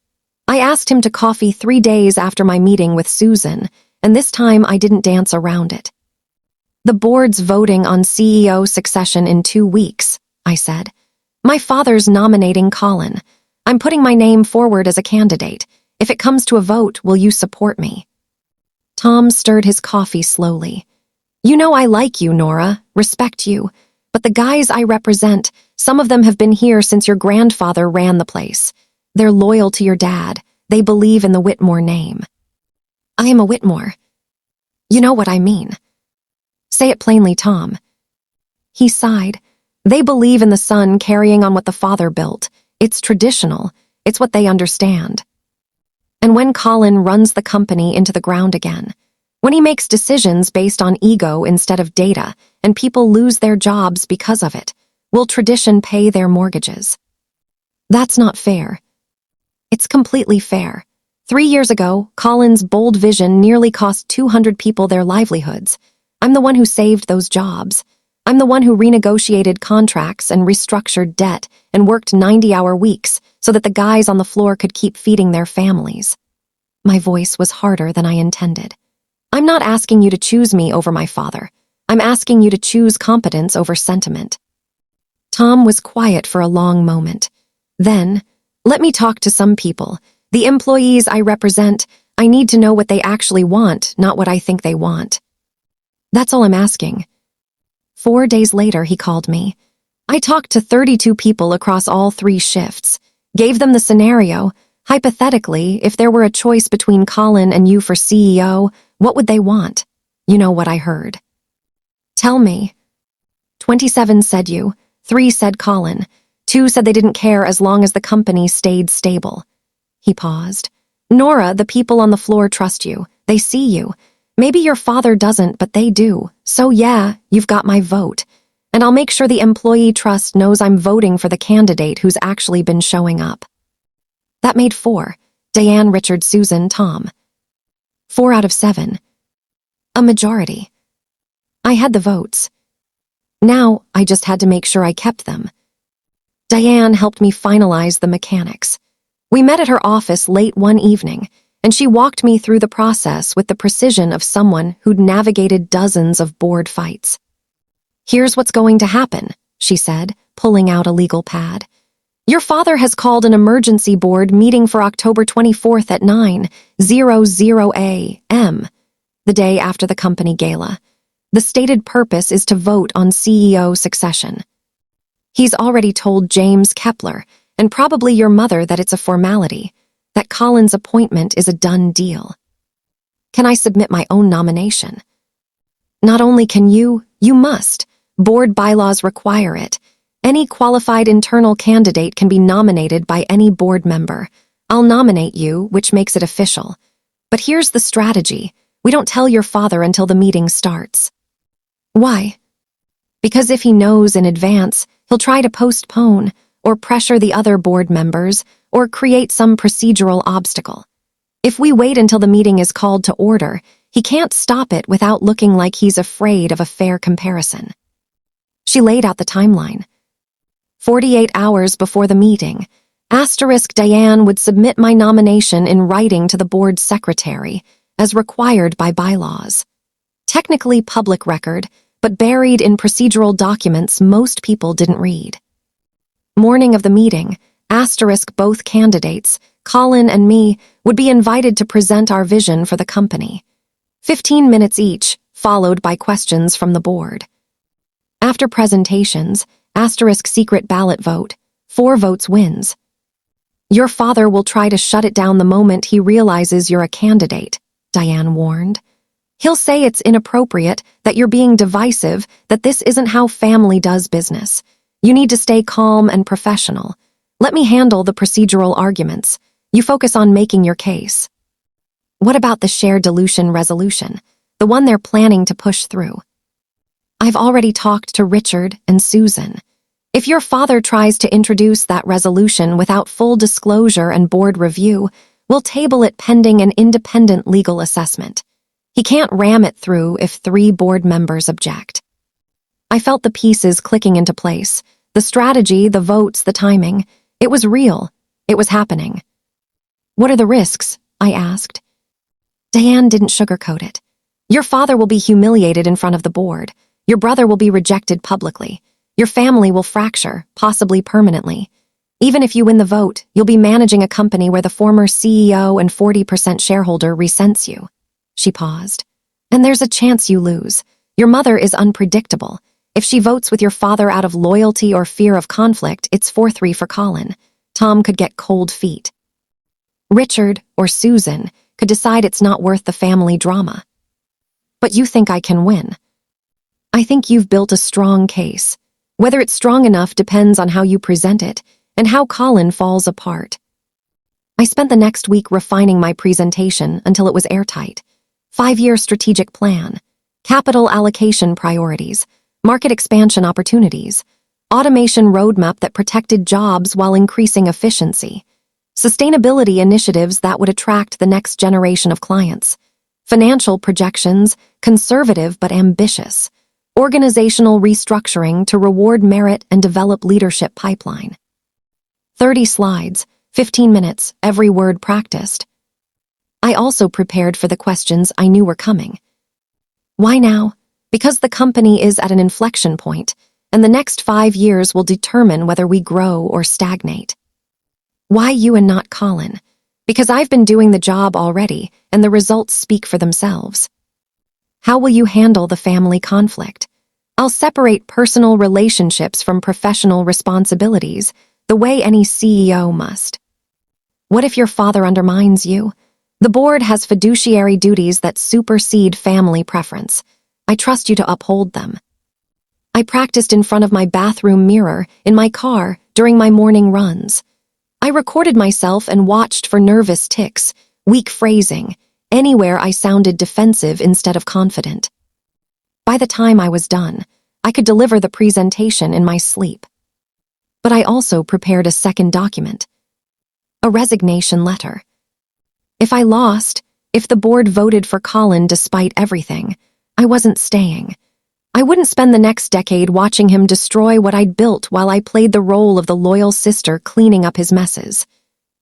I asked him to coffee 3 days after my meeting with Susan, and this time I didn't dance around it. The board's voting on CEO succession in 2 weeks, I said. My father's nominating Colin. I'm putting my name forward as a candidate. If it comes to a vote, will you support me?" Tom stirred his coffee slowly. "You know I like you, Nora, respect you, but the guys I represent, some of them have been here since your grandfather ran the place. They're loyal to your dad. They believe in the Whitmore name." "I am a Whitmore." "You know what I mean." "Say it plainly, Tom." He sighed. "They believe in the son carrying on what the father built. It's traditional. It's what they understand. And when Colin runs the company into the ground again, when he makes decisions based on ego instead of data, and people lose their jobs because of it, will tradition pay their mortgages? That's not fair." "It's completely fair. 3 years ago, Colin's bold vision nearly cost 200 people their livelihoods. I'm the one who saved those jobs. I'm the one who renegotiated contracts and restructured debt and worked 90-hour weeks so that the guys on the floor could keep feeding their families." My voice was harder than I intended. "I'm not asking you to choose me over my father. I'm asking you to choose competence over sentiment." Tom was quiet for a long moment. Then, "Let me talk to some people. The employees I represent, I need to know what they actually want, not what I think they want. That's all I'm asking." 4 days later, he called me. I talked to 32 people across all 3 shifts, gave them the scenario. Hypothetically, if there were a choice between Colin and you for CEO, what would they want? You know what I heard. "Tell me." 27 said you, 3 said Colin, 2 said they didn't care as long as the company stayed stable. He paused. "Nora, the people on the floor trust you. They see you. Maybe your father doesn't, but they do. So yeah, you've got my vote. And I'll make sure the employee trust knows I'm voting for the candidate who's actually been showing up." That made 4. Diane, Richard, Susan, Tom. 4 out of 7. A majority. I had the votes. Now, I just had to make sure I kept them. Diane helped me finalize the mechanics. We met at her office late one evening, and she walked me through the process with the precision of someone who'd navigated dozens of board fights. "Here's what's going to happen," she said, pulling out a legal pad. "Your father has called an emergency board meeting for October 24th at 9:00 a.m., the day after the company gala. The stated purpose is to vote on CEO succession. He's already told James Kepler, and probably your mother, that it's a formality, that Colin's appointment is a done deal. Can I submit my own nomination?" "Not only can you must. Board bylaws require it. Any qualified internal candidate can be nominated by any board member. I'll nominate you, which makes it official. But here's the strategy. We don't tell your father until the meeting starts." "Why?" "Because if he knows in advance, he'll try to postpone or pressure the other board members or create some procedural obstacle. If we wait until the meeting is called to order, he can't stop it without looking like he's afraid of a fair comparison." She laid out the timeline. 48 hours before the meeting, Diane would submit my nomination in writing to the board secretary, as required by bylaws. Technically public record, but buried in procedural documents most people didn't read. Morning of the meeting, both candidates, Colin and me, would be invited to present our vision for the company. 15 minutes each, followed by questions from the board. After presentations, secret ballot vote, 4 votes wins. Your father will try to shut it down the moment he realizes you're a candidate, Diane warned. He'll say it's inappropriate, that you're being divisive, that this isn't how family does business. You need to stay calm and professional. Let me handle the procedural arguments. You focus on making your case. What about the share dilution resolution, the one they're planning to push through? I've already talked to Richard and Susan. If your father tries to introduce that resolution without full disclosure and board review, we'll table it pending an independent legal assessment. He can't ram it through if 3 board members object. I felt the pieces clicking into place. The strategy, the votes, the timing. It was real. It was happening. What are the risks? I asked. Diane didn't sugarcoat it. Your father will be humiliated in front of the board. Your brother will be rejected publicly. Your family will fracture, possibly permanently. Even if you win the vote, you'll be managing a company where the former CEO and 40% shareholder resents you." She paused. "And there's a chance you lose. Your mother is unpredictable. If she votes with your father out of loyalty or fear of conflict, it's 4-3 for Colin. Tom could get cold feet. Richard, or Susan, could decide it's not worth the family drama. But you think I can win. I think you've built a strong case. Whether it's strong enough depends on how you present it and how Colin falls apart." I spent the next week refining my presentation until it was airtight. 5-year strategic plan, capital allocation priorities, market expansion opportunities, automation roadmap that protected jobs while increasing efficiency, sustainability initiatives that would attract the next generation of clients, financial projections, conservative but ambitious, organizational restructuring to reward merit and develop leadership pipeline. 30 slides, 15 minutes, every word practiced. I also prepared for the questions I knew were coming. Why now? Because the company is at an inflection point, and the next 5 years will determine whether we grow or stagnate. Why you and not Colin? Because I've been doing the job already, and the results speak for themselves. How will you handle the family conflict? I'll separate personal relationships from professional responsibilities, the way any CEO must. What if your father undermines you? The board has fiduciary duties that supersede family preference. I trust you to uphold them. I practiced in front of my bathroom mirror, in my car, during my morning runs. I recorded myself and watched for nervous tics, weak phrasing, anywhere I sounded defensive instead of confident. By the time I was done, I could deliver the presentation in my sleep. But I also prepared a second document, a resignation letter. If I lost, if the board voted for Colin despite everything, I wasn't staying. I wouldn't spend the next decade watching him destroy what I'd built while I played the role of the loyal sister cleaning up his messes.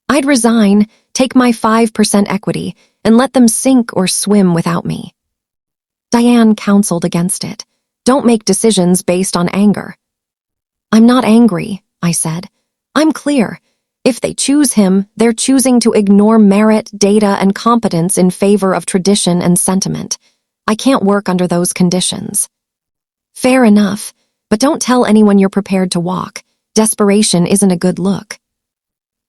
I'd resign, take my 5% equity, and let them sink or swim without me. Diane counseled against it. Don't make decisions based on anger. I'm not angry, I said. I'm clear. If they choose him, they're choosing to ignore merit, data, and competence in favor of tradition and sentiment. I can't work under those conditions. Fair enough, but don't tell anyone you're prepared to walk. Desperation isn't a good look.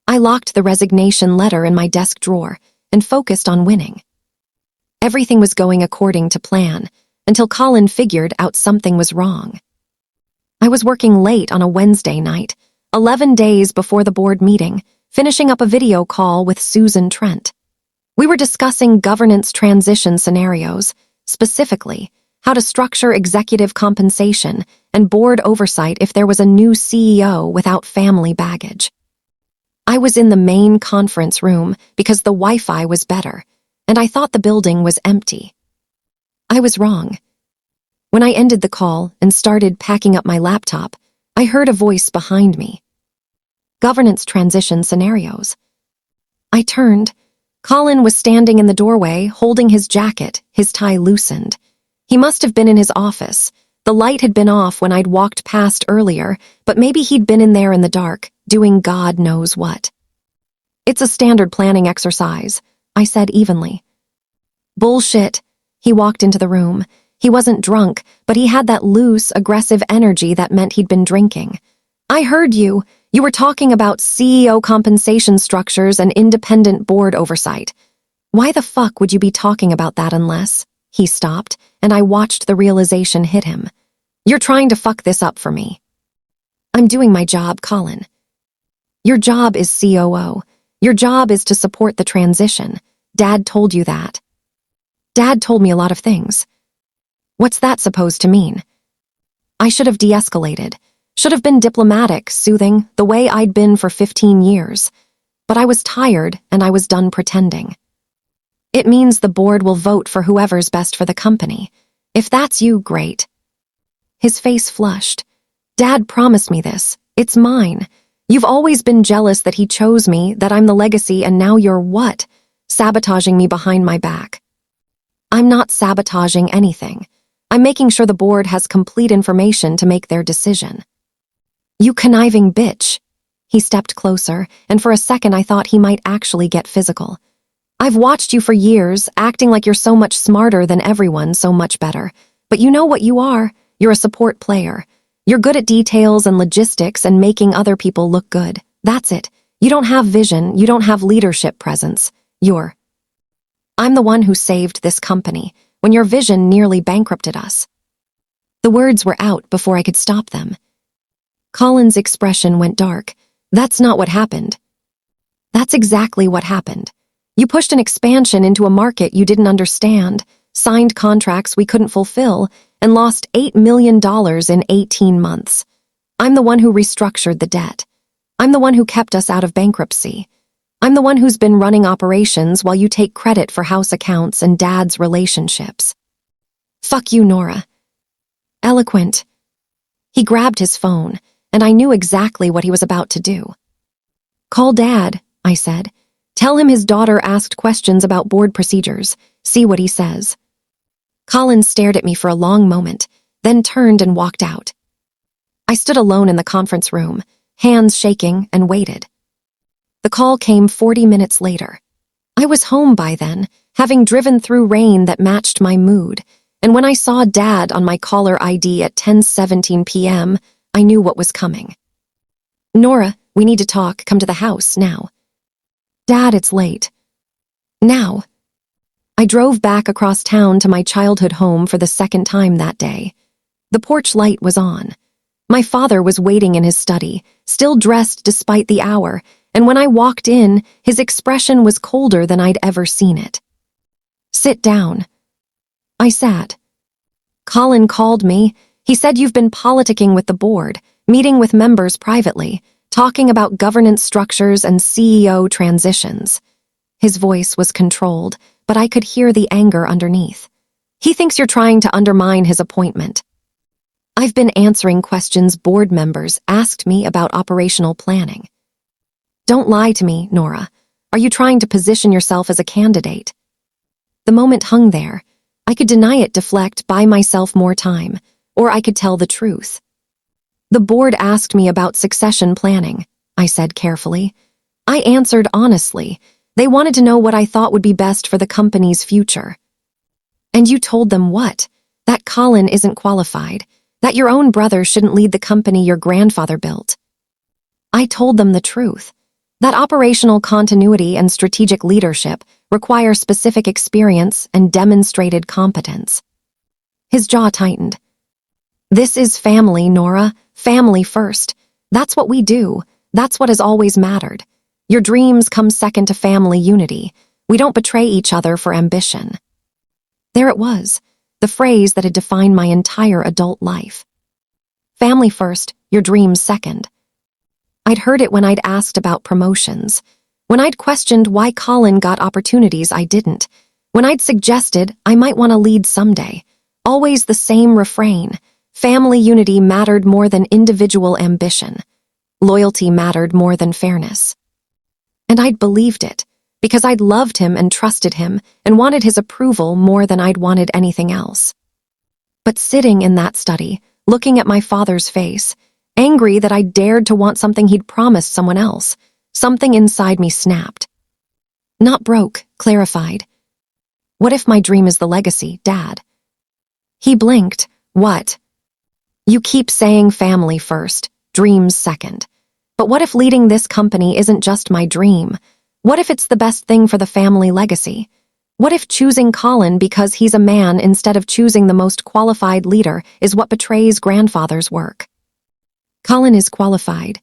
I locked the resignation letter in my desk drawer and focused on winning. Everything was going according to plan, until Colin figured out something was wrong. I was working late on a Wednesday night, 11 days before the board meeting, finishing up a video call with Susan Trent. We were discussing governance transition scenarios, specifically how to structure executive compensation and board oversight if there was a new CEO without family baggage. I was in the main conference room because the Wi-Fi was better, and I thought the building was empty. I was wrong. When I ended the call and started packing up my laptop, I heard a voice behind me. Governance transition scenarios. I turned. Colin was standing in the doorway, holding his jacket, his tie loosened. He must have been in his office. The light had been off when I'd walked past earlier, but maybe he'd been in there in the dark, doing God knows what. It's a standard planning exercise, I said evenly. Bullshit. He walked into the room. He wasn't drunk, but he had that loose, aggressive energy that meant he'd been drinking. I heard you. You were talking about CEO compensation structures and independent board oversight. Why the fuck would you be talking about that unless... He stopped, and I watched the realization hit him. You're trying to fuck this up for me. I'm doing my job, Colin. Your job is COO. Your job is to support the transition. Dad told you that. Dad told me a lot of things. What's that supposed to mean? I should have de-escalated. Should have been diplomatic, soothing, the way I'd been for 15 years. But I was tired, and I was done pretending. It means the board will vote for whoever's best for the company. If that's you, great. His face flushed. Dad promised me this. It's mine. You've always been jealous that he chose me, that I'm the legacy, and now you're what? Sabotaging me behind my back. I'm not sabotaging anything. I'm making sure the board has complete information to make their decision. You conniving bitch. He stepped closer, and for a second I thought he might actually get physical. I've watched you for years, acting like you're so much smarter than everyone, so much better. But you know what you are? You're a support player. You're good at details and logistics and making other people look good. That's it. You don't have vision, you don't have leadership presence. I'm the one who saved this company, when your vision nearly bankrupted us. The words were out before I could stop them. Colin's expression went dark. That's not what happened. That's exactly what happened. You pushed an expansion into a market you didn't understand, signed contracts we couldn't fulfill, and lost $8 million in 18 months. I'm the one who restructured the debt. I'm the one who kept us out of bankruptcy. I'm the one who's been running operations while you take credit for house accounts and Dad's relationships. Fuck you, Nora. Eloquent. He grabbed his phone, and I knew exactly what he was about to do. Call Dad, I said. Tell him his daughter asked questions about board procedures. See what he says. Colin stared at me for a long moment, then turned and walked out. I stood alone in the conference room, hands shaking, and waited. The call came 40 minutes later. I was home by then, having driven through rain that matched my mood, and when I saw Dad on my caller ID at 10:17 p.m., I knew what was coming. Nora, we need to talk. Come to the house, now. Dad, it's late. Now. I drove back across town to my childhood home for the second time that day. The porch light was on. My father was waiting in his study, still dressed despite the hour, and when I walked in, his expression was colder than I'd ever seen it. Sit down. I sat. Colin called me. He said you've been politicking with the board, meeting with members privately, talking about governance structures and CEO transitions. His voice was controlled, but I could hear the anger underneath. He thinks you're trying to undermine his appointment. I've been answering questions board members asked me about operational planning. Don't lie to me, Nora. Are you trying to position yourself as a candidate? The moment hung there. I could deny it, deflect, buy myself more time, or I could tell the truth. The board asked me about succession planning, I said carefully. I answered honestly. They wanted to know what I thought would be best for the company's future. And you told them what? That Colin isn't qualified, that your own brother shouldn't lead the company your grandfather built. I told them the truth, that operational continuity and strategic leadership require specific experience and demonstrated competence. His jaw tightened. This is family, Nora. Family first. That's what we do. That's what has always mattered. Your dreams come second to family unity. We don't betray each other for ambition. There it was, the phrase that had defined my entire adult life. Family first, your dreams second. I'd heard it when I'd asked about promotions, when I'd questioned why Colin got opportunities I didn't, when I'd suggested I might want to lead someday. Always the same refrain. Family unity mattered more than individual ambition. Loyalty mattered more than fairness. And I'd believed it, because I'd loved him and trusted him and wanted his approval more than I'd wanted anything else. But sitting in that study, looking at my father's face, angry that I dared to want something he'd promised someone else, something inside me snapped. Not broke, clarified. What if my dream is the legacy, Dad? He blinked. What? You keep saying family first, dreams second. But what if leading this company isn't just my dream? What if it's the best thing for the family legacy? What if choosing Colin because he's a man instead of choosing the most qualified leader is what betrays grandfather's work? Colin is qualified.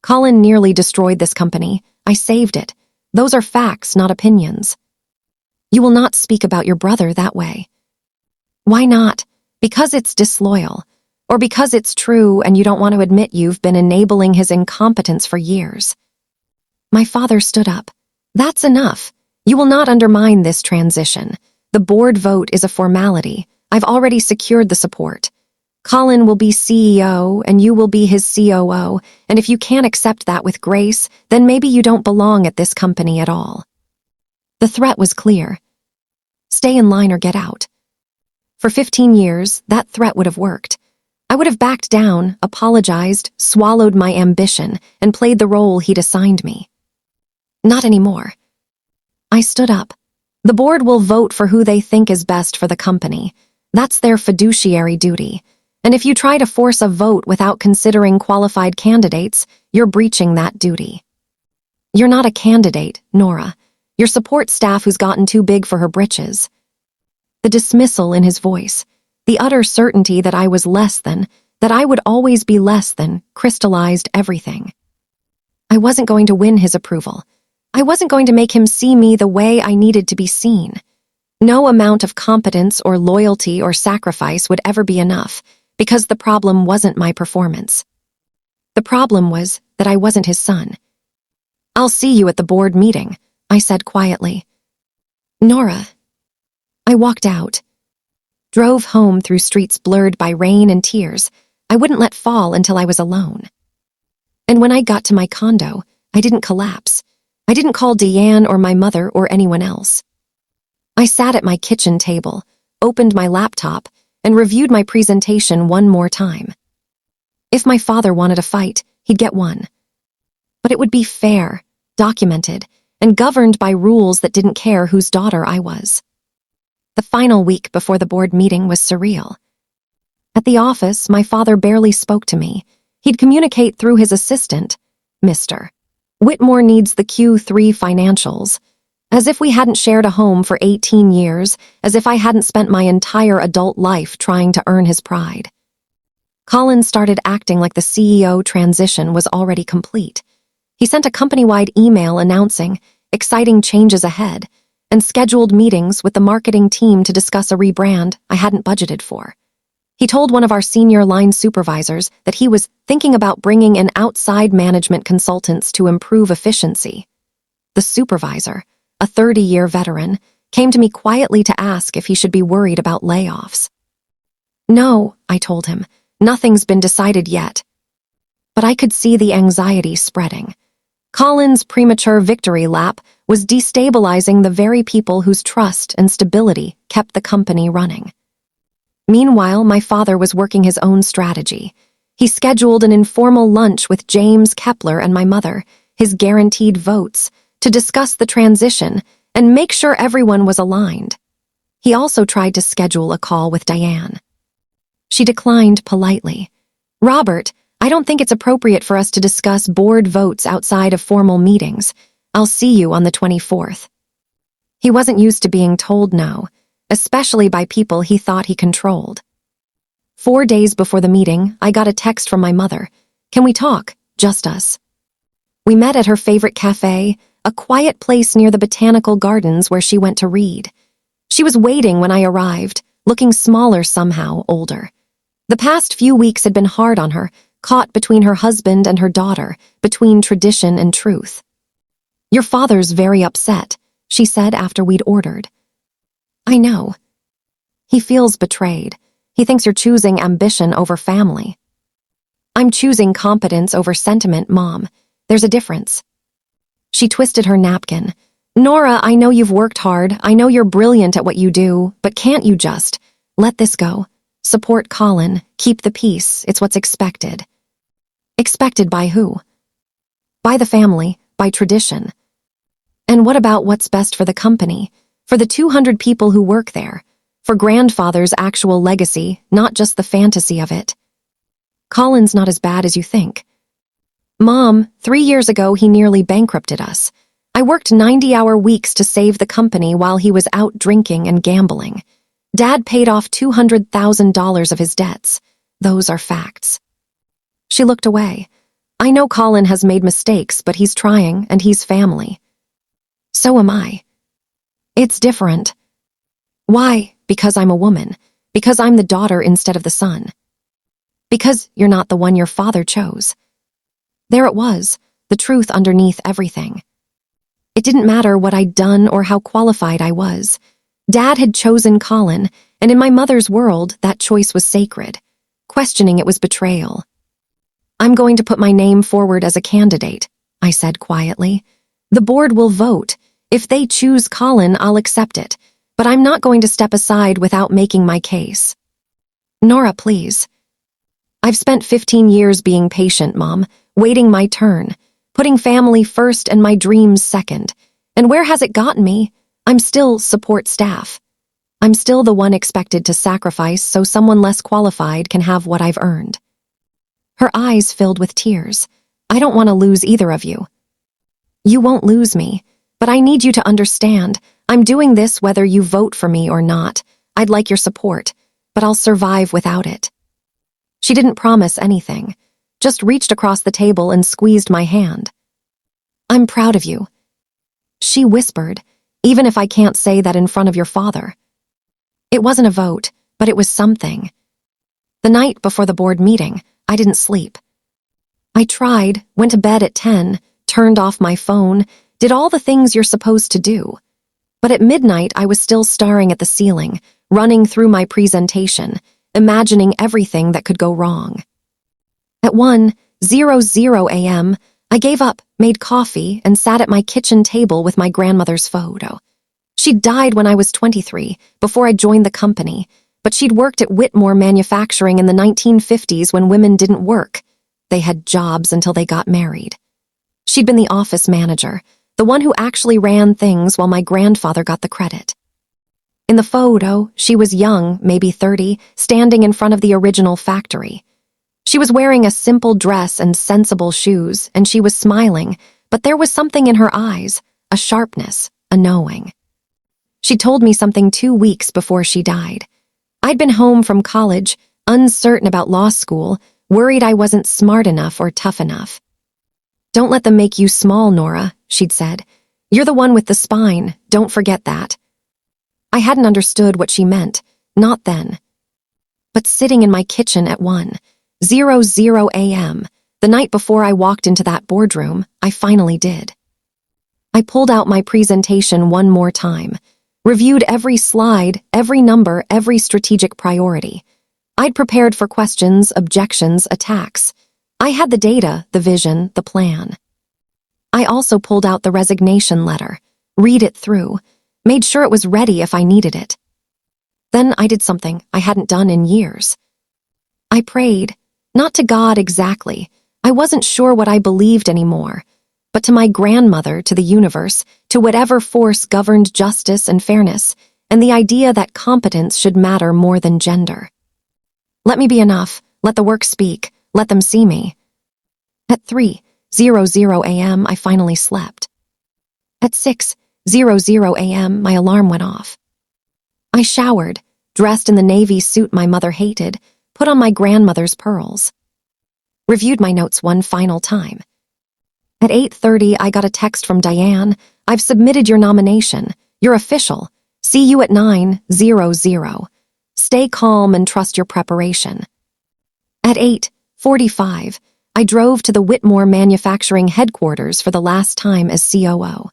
Colin nearly destroyed this company. I saved it. Those are facts, not opinions. You will not speak about your brother that way. Why not? Because it's disloyal. Or because it's true and you don't want to admit you've been enabling his incompetence for years. My father stood up. That's enough. You will not undermine this transition. The board vote is a formality. I've already secured the support. Colin will be CEO and you will be his COO, and if you can't accept that with grace, then maybe you don't belong at this company at all. The threat was clear. Stay in line or get out. For 15 years, that threat would have worked. I would have backed down, apologized, swallowed my ambition, and played the role he'd assigned me. Not anymore. I stood up. The board will vote for who they think is best for the company. That's their fiduciary duty. And if you try to force a vote without considering qualified candidates, you're breaching that duty. You're not a candidate, Nora. Your support staff who's gotten too big for her britches. The dismissal in his voice, the utter certainty that I was less than, that I would always be less than, crystallized everything. I wasn't going to win his approval. I wasn't going to make him see me the way I needed to be seen. No amount of competence or loyalty or sacrifice would ever be enough, because the problem wasn't my performance. The problem was that I wasn't his son. "I'll see you at the board meeting," I said quietly. "Nora." I walked out. Drove home through streets blurred by rain and tears I wouldn't let fall until I was alone. And when I got to my condo, I didn't collapse. I didn't call Deanne or my mother or anyone else. I sat at my kitchen table, opened my laptop, and reviewed my presentation one more time. If my father wanted a fight, he'd get one. But it would be fair, documented, and governed by rules that didn't care whose daughter I was. The final week before the board meeting was surreal. At the office, my father barely spoke to me. He'd communicate through his assistant, Mr. Whitmore needs the Q3 financials. As if we hadn't shared a home for 18 years, as if I hadn't spent my entire adult life trying to earn his pride. Colin started acting like the CEO transition was already complete. He sent a company-wide email announcing exciting changes ahead and scheduled meetings with the marketing team to discuss a rebrand I hadn't budgeted for. He told one of our senior line supervisors that he was thinking about bringing in outside management consultants to improve efficiency. The supervisor, a 30-year veteran, came to me quietly to ask if he should be worried about layoffs. "No," I told him, "nothing's been decided yet." But I could see the anxiety spreading. Colin's premature victory lap was destabilizing the very people whose trust and stability kept the company running. Meanwhile, my father was working his own strategy. He scheduled an informal lunch with James Kepler and my mother, his guaranteed votes, to discuss the transition and make sure everyone was aligned. He also tried to schedule a call with Diane. She declined politely. "Robert, I don't think it's appropriate for us to discuss board votes outside of formal meetings. I'll see you on the 24th. He wasn't used to being told no, especially by people he thought he controlled. 4 days before the meeting, I got a text from my mother. "Can we talk? Just us." We met at her favorite cafe, a quiet place near the botanical gardens where she went to read. She was waiting when I arrived, looking smaller somehow, older. The past few weeks had been hard on her, caught between her husband and her daughter, between tradition and truth. "Your father's very upset," she said after we'd ordered. "I know. He feels betrayed. He thinks you're choosing ambition over family." "I'm choosing competence over sentiment, Mom. There's a difference." She twisted her napkin. "Nora, I know you've worked hard. I know you're brilliant at what you do, but can't you just let this go? Support Colin. Keep the peace. It's what's expected." Expected by who? By the family, by tradition. And what about what's best for the company, for the 200 people who work there, for grandfather's actual legacy, not just the fantasy of it? "Colin's not as bad as you think. Mom, 3 years ago he nearly bankrupted us. I worked 90-hour weeks to save the company while he was out drinking and gambling. Dad paid off $200,000 of his debts. Those are facts." She looked away. "I know Colin has made mistakes, but he's trying, and he's family. So am I. It's different." "Why? Because I'm a woman. Because I'm the daughter instead of the son. Because you're not the one your father chose." There it was, the truth underneath everything. It didn't matter what I'd done or how qualified I was. Dad had chosen Colin, and in my mother's world, that choice was sacred. Questioning it was betrayal. "I'm going to put my name forward as a candidate," I said quietly. "The board will vote. If they choose Colin, I'll accept it. But I'm not going to step aside without making my case." "Nora, please." I've spent 15 years being patient, Mom, waiting my turn, putting family first and my dreams second. And where has it gotten me? I'm still support staff. I'm still the one expected to sacrifice so someone less qualified can have what I've earned. Her eyes filled with tears. I don't want to lose either of you. You won't lose me, but I need you to understand. I'm doing this whether you vote for me or not. I'd like your support, but I'll survive without it. She didn't promise anything, just reached across the table and squeezed my hand. I'm proud of you, she whispered, even if I can't say that in front of your father. It wasn't a vote, but it was something. The night before the board meeting, I didn't sleep. I tried, went to bed at 10, turned off my phone, did all the things you're supposed to do. But at midnight, I was still staring at the ceiling, running through my presentation, imagining everything that could go wrong. At 1:00 a.m., I gave up, made coffee, and sat at my kitchen table with my grandmother's photo. She'd died when I was 23, before I joined the company, but she'd worked at Whitmore Manufacturing in the 1950s when women didn't work. They had jobs until they got married. She'd been the office manager, the one who actually ran things while my grandfather got the credit. In the photo, she was young, maybe 30, standing in front of the original factory. She was wearing a simple dress and sensible shoes, and she was smiling, but there was something in her eyes, a sharpness, a knowing. She told me something 2 weeks before she died. I'd been home from college, uncertain about law school, worried I wasn't smart enough or tough enough. Don't let them make you small, Nora, she'd said. You're the one with the spine, don't forget that. I hadn't understood what she meant, not then. But sitting in my kitchen at 1:00 a.m., the night before I walked into that boardroom, I finally did. I pulled out my presentation one more time, reviewed every slide, every number, every strategic priority. I'd prepared for questions, objections, attacks. I had the data, the vision, the plan. I also pulled out the resignation letter, read it through, made sure it was ready if I needed it. Then I did something I hadn't done in years. I prayed, not to God exactly. I wasn't sure what I believed anymore, but to my grandmother, to the universe, to whatever force governed justice and fairness, and the idea that competence should matter more than gender. Let me be enough, let the work speak, let them see me. At 3:00 a.m., I finally slept. At 6:00 a.m., my alarm went off. I showered, dressed in the navy suit my mother hated, put on my grandmother's pearls. Reviewed my notes one final time. At 8:30, I got a text from Diane. I've submitted your nomination. You're official. See you at 9:00. Stay calm and trust your preparation. At 8:45, I drove to the Whitmore Manufacturing headquarters for the last time as COO.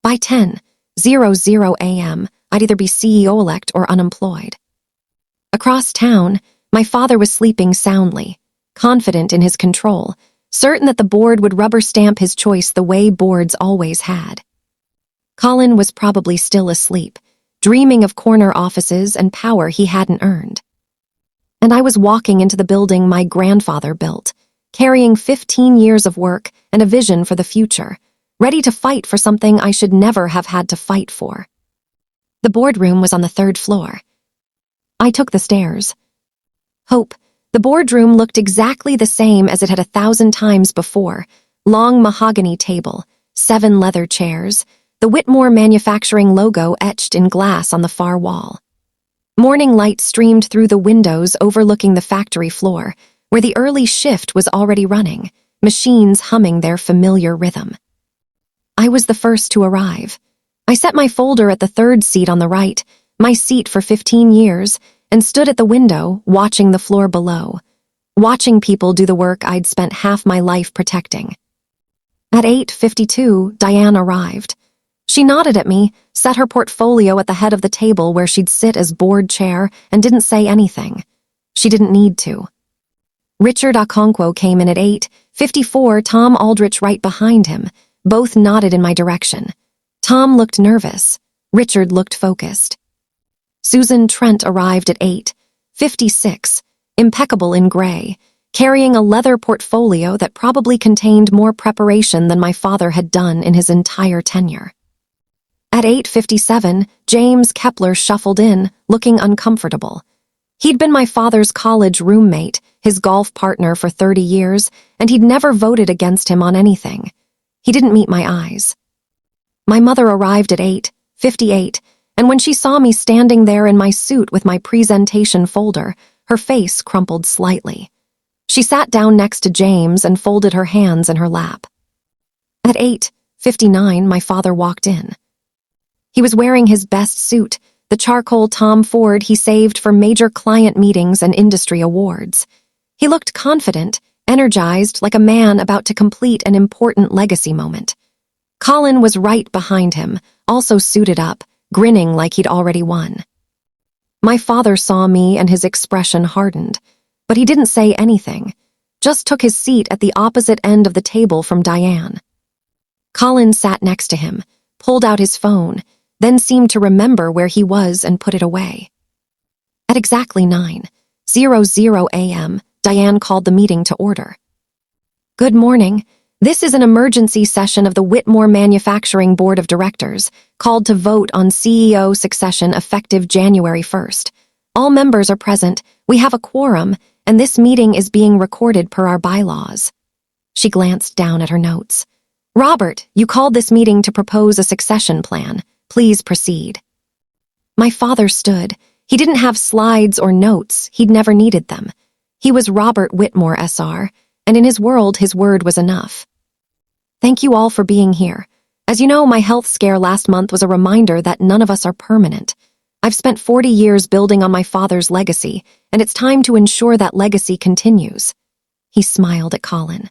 By 10:00 a.m., I'd either be CEO-elect or unemployed. Across town, my father was sleeping soundly, confident in his control, certain that the board would rubber stamp his choice the way boards always had. Colin was probably still asleep, dreaming of corner offices and power he hadn't earned. And I was walking into the building my grandfather built, carrying 15 years of work and a vision for the future, ready to fight for something I should never have had to fight for. The boardroom was on the 3rd floor. I took the stairs. Hope, the boardroom looked exactly the same as it had 1,000 times before. Long mahogany table, 7 leather chairs, the Whitmore Manufacturing logo etched in glass on the far wall. Morning light streamed through the windows overlooking the factory floor, where the early shift was already running, machines humming their familiar rhythm. I was the first to arrive. I set my folder at the 3rd seat on the right, my seat for 15 years, and stood at the window, watching the floor below, watching people do the work I'd spent half my life protecting. At 8:52, Diane arrived. She nodded at me, set her portfolio at the head of the table where she'd sit as board chair, and didn't say anything. She didn't need to. Richard Okonkwo came in at 8:54, Tom Aldrich right behind him. Both nodded in my direction. Tom looked nervous. Richard looked focused. Susan Trent arrived at 8:56. impeccable in gray, carrying a leather portfolio that probably contained more preparation than my father had done in his entire tenure. At 8:57, James Kepler shuffled in, looking uncomfortable. He'd been my father's college roommate, his golf partner for 30 years, and he'd never voted against him on anything. He didn't meet my eyes. My mother arrived at 8:58, and when she saw me standing there in my suit with my presentation folder, her face crumpled slightly. She sat down next to James and folded her hands in her lap. At 8:59, my father walked in. He was wearing his best suit, the charcoal Tom Ford he saved for major client meetings and industry awards. He looked confident, energized, like a man about to complete an important legacy moment. Colin was right behind him, also suited up, grinning like he'd already won. My father saw me and his expression hardened, but he didn't say anything, just took his seat at the opposite end of the table from Diane. Colin sat next to him, pulled out his phone, then seemed to remember where he was and put it away. At exactly 9:00 a.m., Diane called the meeting to order. "Good morning. This is an emergency session of the Whitmore Manufacturing Board of Directors, called to vote on CEO succession effective January 1st. All members are present, we have a quorum, and this meeting is being recorded per our bylaws." She glanced down at her notes. "Robert, you called this meeting to propose a succession plan. Please proceed." My father stood. He didn't have slides or notes. He'd never needed them. He was Robert Whitmore, SR, and in his world, his word was enough. "Thank you all for being here. As you know, my health scare last month was a reminder that none of us are permanent. I've spent 40 years building on my father's legacy, and it's time to ensure that legacy continues." He smiled at Colin.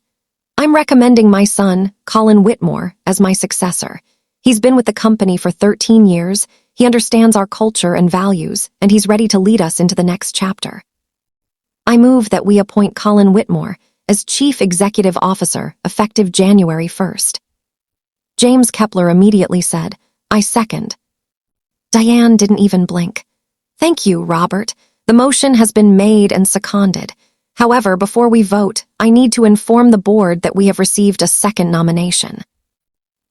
"I'm recommending my son, Colin Whitmore, as my successor. He's been with the company for 13 years, he understands our culture and values, and he's ready to lead us into the next chapter. I move that we appoint Colin Whitmore as Chief Executive Officer effective January 1st. James Kepler immediately said, "I second." Diane didn't even blink. "Thank you, Robert. The motion has been made and seconded. However, before we vote, I need to inform the board that we have received a second nomination."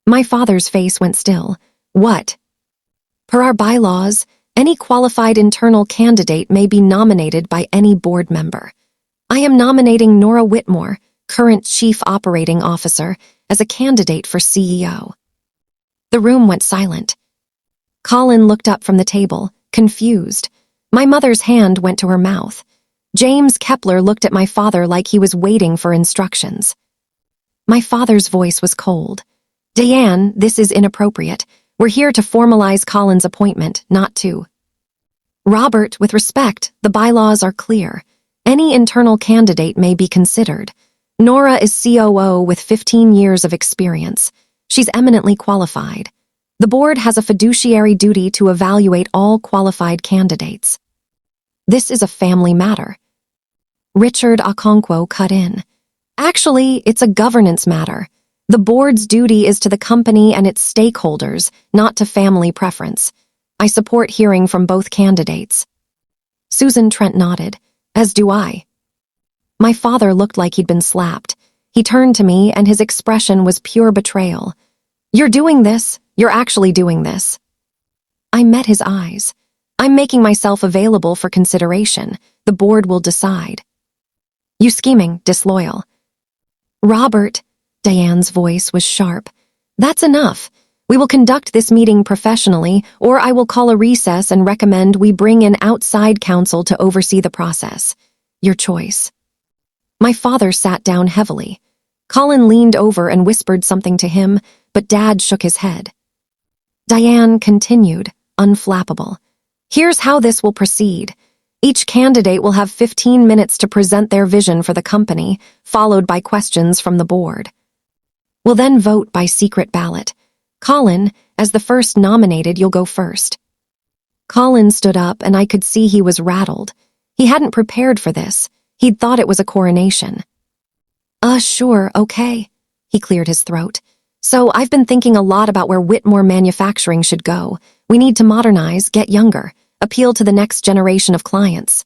My father's face went still. "What?" "Per our bylaws, any qualified internal candidate may be nominated by any board member. I am nominating Nora Whitmore, current Chief Operating Officer, as a candidate for CEO." The room went silent. Colin looked up from the table, confused. My mother's hand went to her mouth. James Kepler looked at my father like he was waiting for instructions. My father's voice was cold. "Diane, this is inappropriate. We're here to formalize Colin's appointment, not to." "Robert, with respect, the bylaws are clear. Any internal candidate may be considered. Nora is COO with 15 years of experience. She's eminently qualified. The board has a fiduciary duty to evaluate all qualified candidates. This is a family matter." Richard Okonkwo cut in. "Actually, it's a governance matter. The board's duty is to the company and its stakeholders, not to family preference. I support hearing from both candidates." Susan Trent nodded. "As do I." My father looked like he'd been slapped. He turned to me, and his expression was pure betrayal. "You're doing this. You're actually doing this." I met his eyes. "I'm making myself available for consideration. The board will decide." "You scheming, disloyal." "Robert," Diane's voice was sharp. "That's enough. We will conduct this meeting professionally, or I will call a recess and recommend we bring in outside counsel to oversee the process. Your choice." My father sat down heavily. Colin leaned over and whispered something to him, but Dad shook his head. Diane continued, unflappable. "Here's how this will proceed. Each candidate will have 15 minutes to present their vision for the company, followed by questions from the board. We'll then vote by secret ballot. Colin, as the first nominated, you'll go first." Colin stood up, and I could see he was rattled. He hadn't prepared for this. He'd thought it was a coronation. Sure, okay." He cleared his throat. "So I've been thinking a lot about where Whitmore Manufacturing should go. We need to modernize, get younger, appeal to the next generation of clients."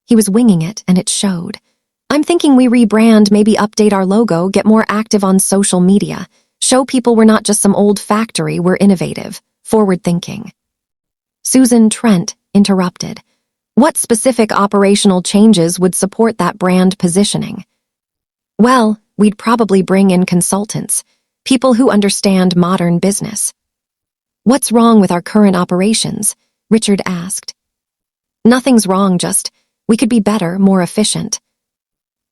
He was winging it, and it showed. I'm thinking we rebrand, maybe update our logo, get more active on social media, show people we're not just some old factory, we're innovative, forward-thinking. Susan Trent interrupted. What specific operational changes would support that brand positioning? Well, we'd probably bring in consultants, people who understand modern business. What's wrong with our current operations? Richard asked. Nothing's wrong, just we could be better, more efficient.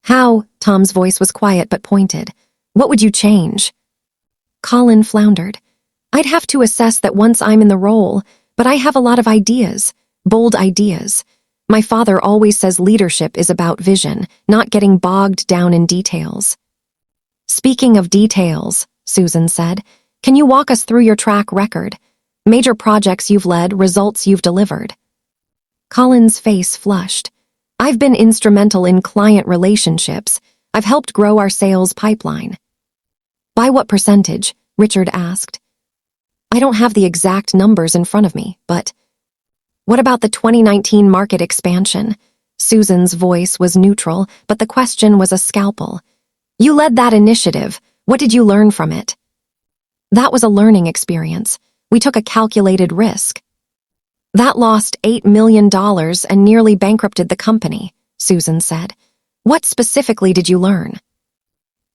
How? Tom's voice was quiet but pointed. What would you change? Colin floundered. I'd have to assess that once I'm in the role, but I have a lot of ideas, bold ideas. My father always says leadership is about vision, not getting bogged down in details. Speaking of details, Susan said, can you walk us through your track record? Major projects you've led, results you've delivered. Colin's face flushed. I've been instrumental in client relationships. I've helped grow our sales pipeline. By what percentage? Richard asked. I don't have the exact numbers in front of me, but... What about the 2019 market expansion? Susan's voice was neutral, but the question was a scalpel. You led that initiative. What did you learn from it? That was a learning experience. We took a calculated risk. That lost $8 million and nearly bankrupted the company, Susan said. What specifically did you learn?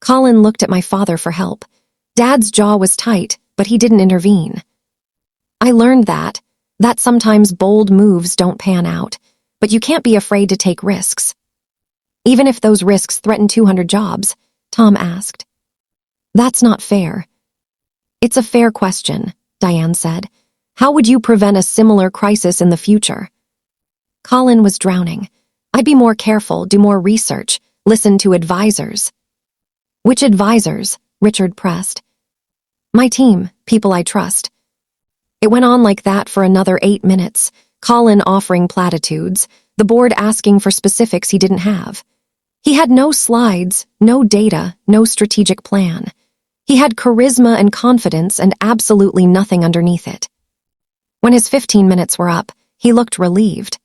Colin looked at my father for help. Dad's jaw was tight, but he didn't intervene. I learned that sometimes bold moves don't pan out, but you can't be afraid to take risks. Even if those risks threaten 200 jobs, Tom asked. That's not fair. It's a fair question, Diane said. How would you prevent a similar crisis in the future? Colin was drowning. I'd be more careful, do more research, listen to advisors. Which advisors? Richard pressed. My team, people I trust. It went on like that for another 8 minutes, Colin offering platitudes, the board asking for specifics he didn't have. He had no slides, no data, no strategic plan. He had charisma and confidence and absolutely nothing underneath it. When his 15 minutes were up, he looked relieved.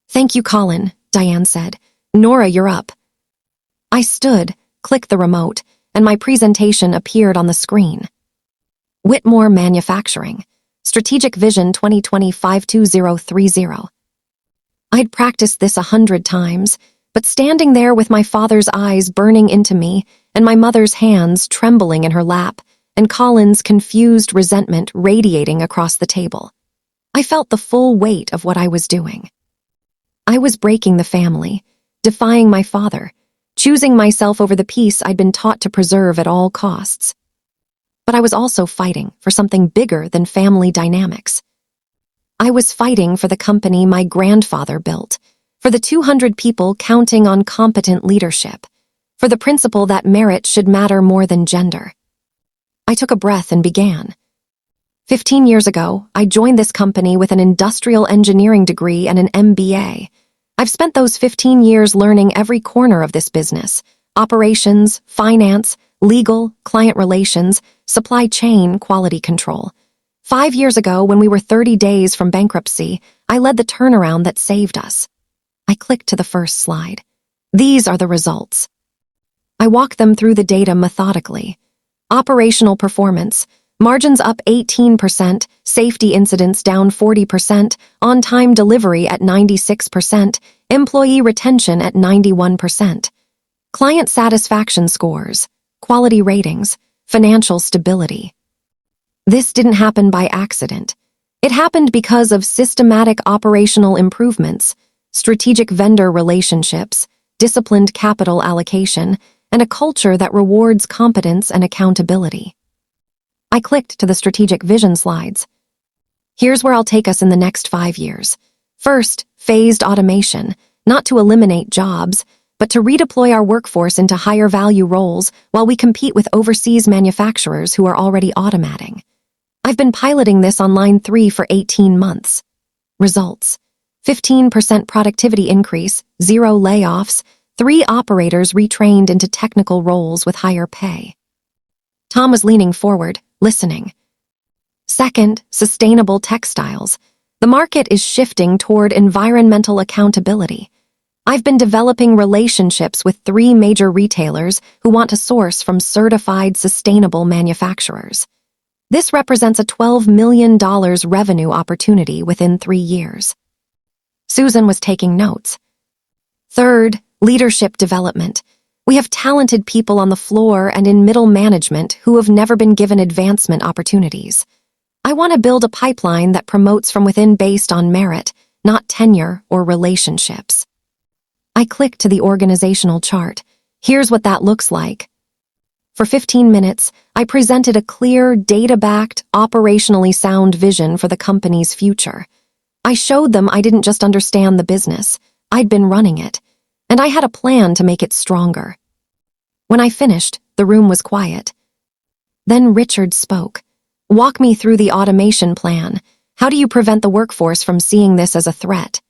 Thank you, Colin, Diane said. Nora, you're up. I stood, clicked the remote, and my presentation appeared on the screen. Whitmore Manufacturing. Strategic Vision 2020-52030. I'd practiced this 100 times, but standing there with my father's eyes burning into me and my mother's hands trembling in her lap and Colin's confused resentment radiating across the table, I felt the full weight of what I was doing. I was breaking the family, defying my father, choosing myself over the peace I'd been taught to preserve at all costs. But I was also fighting for something bigger than family dynamics. I was fighting for the company my grandfather built, for the 200 people counting on competent leadership, for the principle that merit should matter more than gender. I took a breath and began. 15 years ago, I joined this company with an industrial engineering degree and an MBA. I've spent those 15 years learning every corner of this business: operations, finance, legal, client relations, supply chain, quality control. 5 years ago, when we were 30 days from bankruptcy, I led the turnaround that saved us. I clicked to the first slide. These are the results. I walked them through the data methodically. Operational performance, margins up 18%, safety incidents down 40%, on-time delivery at 96%, employee retention at 91%. Client satisfaction scores, quality ratings, financial stability. This didn't happen by accident. It happened because of systematic operational improvements, strategic vendor relationships, disciplined capital allocation, and a culture that rewards competence and accountability. I clicked to the strategic vision slides. Here's where I'll take us in the next 5 years. First, phased automation, not to eliminate jobs, but to redeploy our workforce into higher value roles while we compete with overseas manufacturers who are already automating. I've been piloting this on line 3 for 18 months. Results: 15% productivity increase, 0 layoffs, 3 operators retrained into technical roles with higher pay. Tom was leaning forward, listening. Second, sustainable textiles. The market is shifting toward environmental accountability. I've been developing relationships with 3 major retailers who want to source from certified sustainable manufacturers. This represents a $12 million revenue opportunity within 3 years. Susan was taking notes. Third, leadership development. We have talented people on the floor and in middle management who have never been given advancement opportunities. I want to build a pipeline that promotes from within based on merit, not tenure or relationships. I clicked to the organizational chart. Here's what that looks like. For 15 minutes, I presented a clear, data-backed, operationally sound vision for the company's future. I showed them I didn't just understand the business, I'd been running it, and I had a plan to make it stronger. When I finished, the room was quiet. Then Richard spoke. Walk me through the automation plan. How do you prevent the workforce from seeing this as a threat?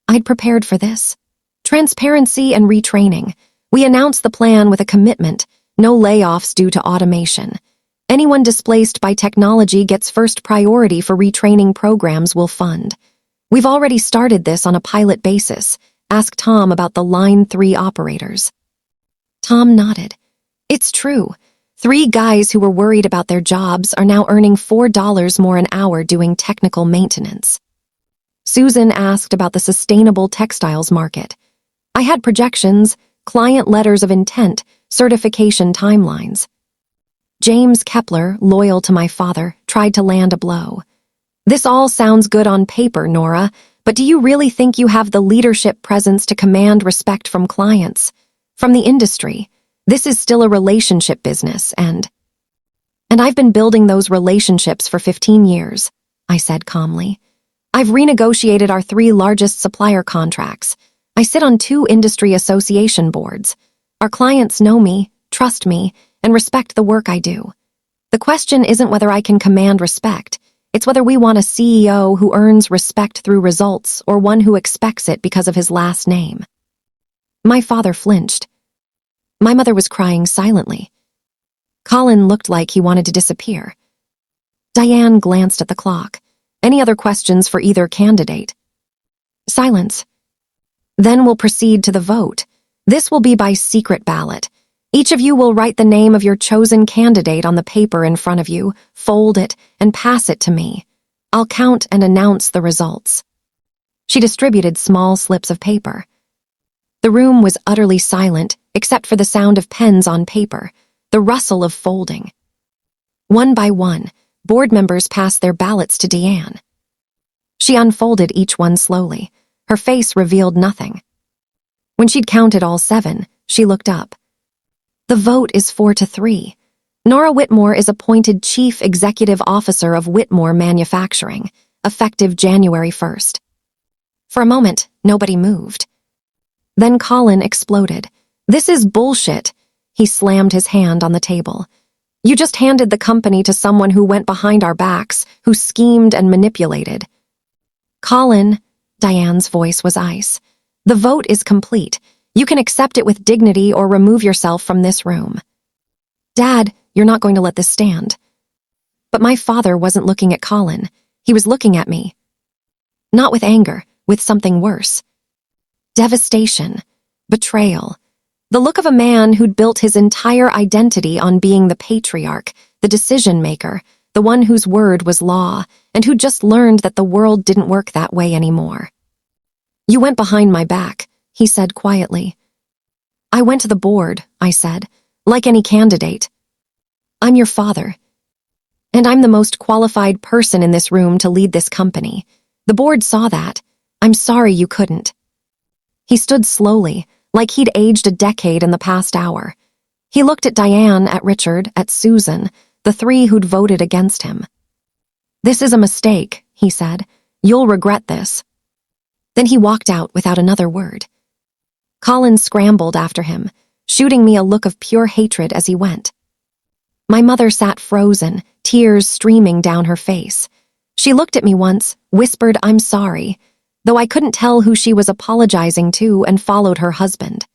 I'd prepared for this. Transparency and retraining. We announced the plan with a commitment, no layoffs due to automation. Anyone displaced by technology gets first priority for retraining programs we'll fund. We've already started this on a pilot basis. Ask Tom about the Line 3 operators. Tom nodded. It's true. 3 guys who were worried about their jobs are now earning $4 more an hour doing technical maintenance. Susan asked about the sustainable textiles market. I had projections, client letters of intent, certification timelines. James Kepler, loyal to my father, tried to land a blow. This all sounds good on paper, Nora, but do you really think you have the leadership presence to command respect from clients? From the industry? This is still a relationship business, and I've been building those relationships for 15 years, I said calmly. I've renegotiated our 3 largest supplier contracts. I sit on 2 industry association boards. Our clients know me, trust me, and respect the work I do. The question isn't whether I can command respect. It's whether we want a CEO who earns respect through results or one who expects it because of his last name. My father flinched. My mother was crying silently. Colin looked like he wanted to disappear. Diane glanced at the clock. Any other questions for either candidate? Silence. Then we'll proceed to the vote. This will be by secret ballot. Each of you will write the name of your chosen candidate on the paper in front of you, fold it, and pass it to me. I'll count and announce the results. She distributed small slips of paper. The room was utterly silent, except for the sound of pens on paper, the rustle of folding. One by one, board members passed their ballots to Deanne. She unfolded each one slowly. Her face revealed nothing. When she'd counted all 7, she looked up. The vote is 4-3. Nora Whitmore is appointed Chief Executive Officer of Whitmore Manufacturing, effective January 1st. For a moment, nobody moved. Then Colin exploded. This is bullshit. He slammed his hand on the table. You just handed the company to someone who went behind our backs, who schemed and manipulated. Colin, Diane's voice was ice. The vote is complete. You can accept it with dignity or remove yourself from this room. Dad, you're not going to let this stand. But my father wasn't looking at Colin. He was looking at me. Not with anger, with something worse. Devastation. Betrayal. The look of a man who'd built his entire identity on being the patriarch, the decision-maker, the one whose word was law, and who'd just learned that the world didn't work that way anymore. You went behind my back, he said quietly. I went to the board, I said, like any candidate. I'm your father. And I'm the most qualified person in this room to lead this company. The board saw that. I'm sorry you couldn't. He stood slowly, like he'd aged a decade in the past hour. He looked at Diane, at Richard, at Susan, the 3 who'd voted against him. This is a mistake, he said. You'll regret this. Then he walked out without another word. Colin scrambled after him, shooting me a look of pure hatred as he went. My mother sat frozen, tears streaming down her face. She looked at me once, whispered, I'm sorry, though I couldn't tell who she was apologizing to, and followed her husband.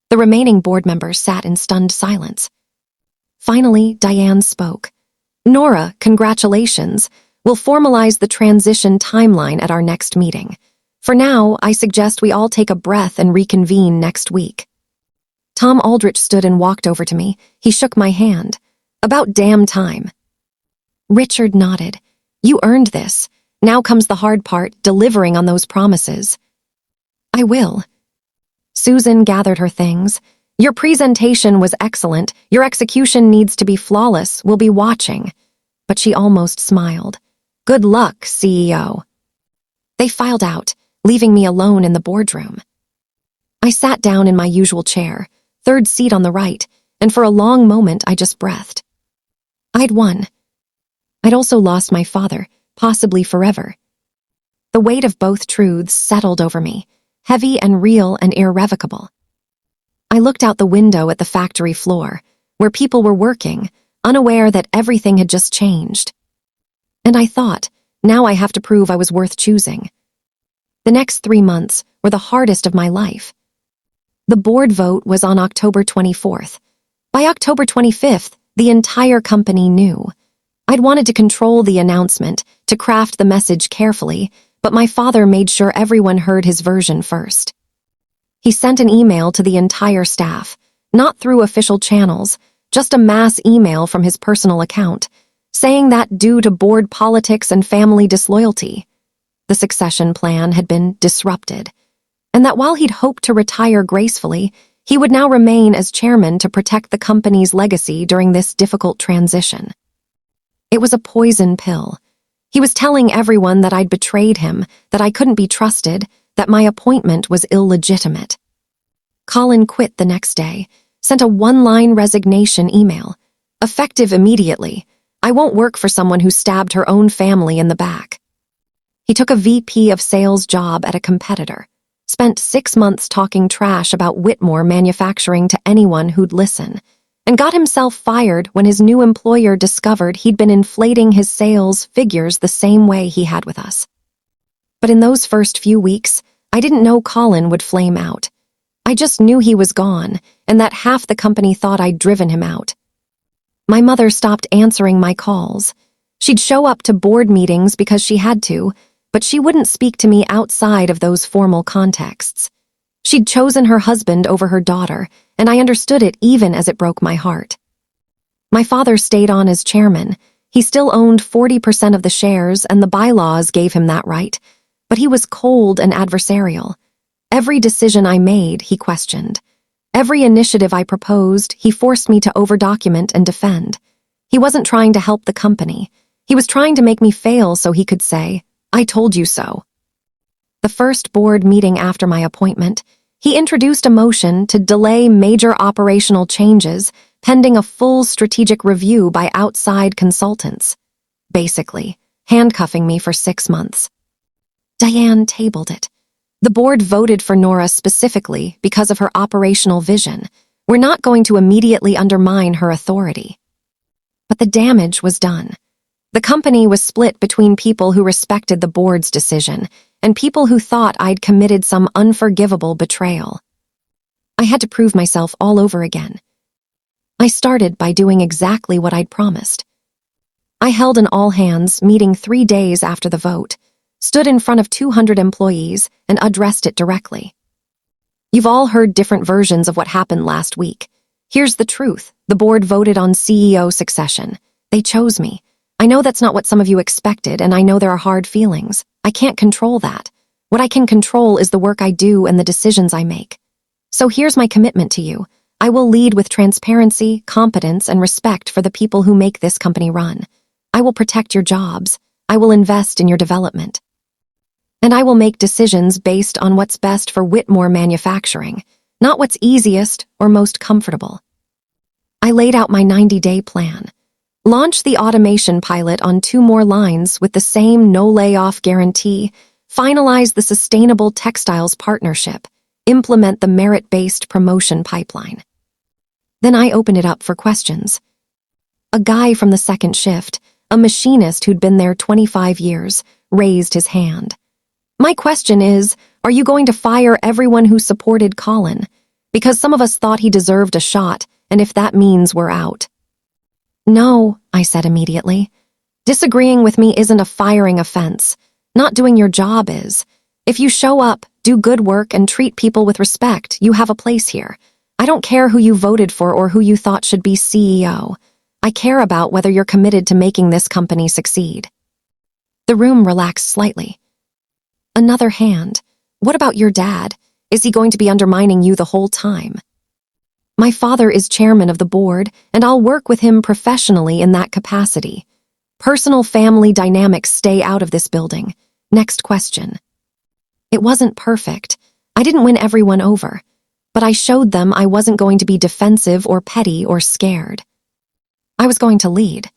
The remaining board members sat in stunned silence. Finally, Diane spoke. Nora, congratulations. We'll formalize the transition timeline at our next meeting. For now, I suggest we all take a breath and reconvene next week." Tom Aldrich stood and walked over to me. He shook my hand. "About damn time." Richard nodded. "You earned this. Now comes the hard part, delivering on those promises." "I will." Susan gathered her things. "Your presentation was excellent. Your execution needs to be flawless. We'll be watching." But she almost smiled. "Good luck, CEO." They filed out, leaving me alone in the boardroom. I sat down in my usual chair, third seat on the right, and for a long moment I just breathed. I'd won. I'd also lost my father, possibly forever. The weight of both truths settled over me, heavy and real and irrevocable. I looked out the window at the factory floor, where people were working, unaware that everything had just changed. And I thought, now I have to prove I was worth choosing. The next 3 months were the hardest of my life. The board vote was on October 24th. By October 25th, the entire company knew. I'd wanted to control the announcement, to craft the message carefully, but my father made sure everyone heard his version first. He sent an email to the entire staff, not through official channels, just a mass email from his personal account, saying that due to board politics and family disloyalty, the succession plan had been disrupted, and that while he'd hoped to retire gracefully, he would now remain as chairman to protect the company's legacy during this difficult transition. It was a poison pill. He was telling everyone that I'd betrayed him, that I couldn't be trusted, that my appointment was illegitimate. Colin quit the next day, sent a one-line resignation email. Effective immediately. I won't work for someone who stabbed her own family in the back. He took a VP of sales job at a competitor, spent 6 months talking trash about Whitmore manufacturing to anyone who'd listen, and got himself fired when his new employer discovered he'd been inflating his sales figures the same way he had with us. But in those first few weeks, I didn't know Colin would flame out. I just knew he was gone, and that half the company thought I'd driven him out. My mother stopped answering my calls. She'd show up to board meetings because she had to, but she wouldn't speak to me outside of those formal contexts. She'd chosen her husband over her daughter, and I understood it even as it broke my heart. My father stayed on as chairman. He still owned 40% of the shares, and the bylaws gave him that right, but he was cold and adversarial. Every decision I made, he questioned. Every initiative I proposed, he forced me to over-document and defend. He wasn't trying to help the company. He was trying to make me fail so he could say, "I told you so." The first board meeting after my appointment, he introduced a motion to delay major operational changes pending a full strategic review by outside consultants. Basically, handcuffing me for 6 months. Diane tabled it. The board voted for Nora specifically because of her operational vision. We're not going to immediately undermine her authority. But the damage was done. The company was split between people who respected the board's decision and people who thought I'd committed some unforgivable betrayal. I had to prove myself all over again. I started by doing exactly what I'd promised. I held an all-hands meeting 3 days after the vote, stood in front of 200 employees, and addressed it directly. You've all heard different versions of what happened last week. Here's the truth. The board voted on CEO succession. They chose me. I know that's not what some of you expected, and I know there are hard feelings. I can't control that. What I can control is the work I do and the decisions I make. So here's my commitment to you. I will lead with transparency, competence, and respect for the people who make this company run. I will protect your jobs. I will invest in your development. And I will make decisions based on what's best for Whitmore Manufacturing, not what's easiest or most comfortable. I laid out my 90-day plan. Launch the automation pilot on 2 more lines with the same no-layoff guarantee, finalize the sustainable textiles partnership, implement the merit-based promotion pipeline. Then I opened it up for questions. A guy from the second shift, a machinist who'd been there 25 years, raised his hand. My question is, are you going to fire everyone who supported Colin? Because some of us thought he deserved a shot, and if that means we're out. No, I said immediately. Disagreeing with me isn't a firing offense. Not doing your job is. If you show up, do good work, and treat people with respect, you have a place here. I don't care who you voted for or who you thought should be CEO. I care about whether you're committed to making this company succeed." The room relaxed slightly. Another hand. "What about your dad? Is he going to be undermining you the whole time?" "My father is chairman of the board, and I'll work with him professionally in that capacity. Personal family dynamics stay out of this building. Next question." It wasn't perfect. I didn't win everyone over, but I showed them I wasn't going to be defensive or petty or scared. I was going to lead.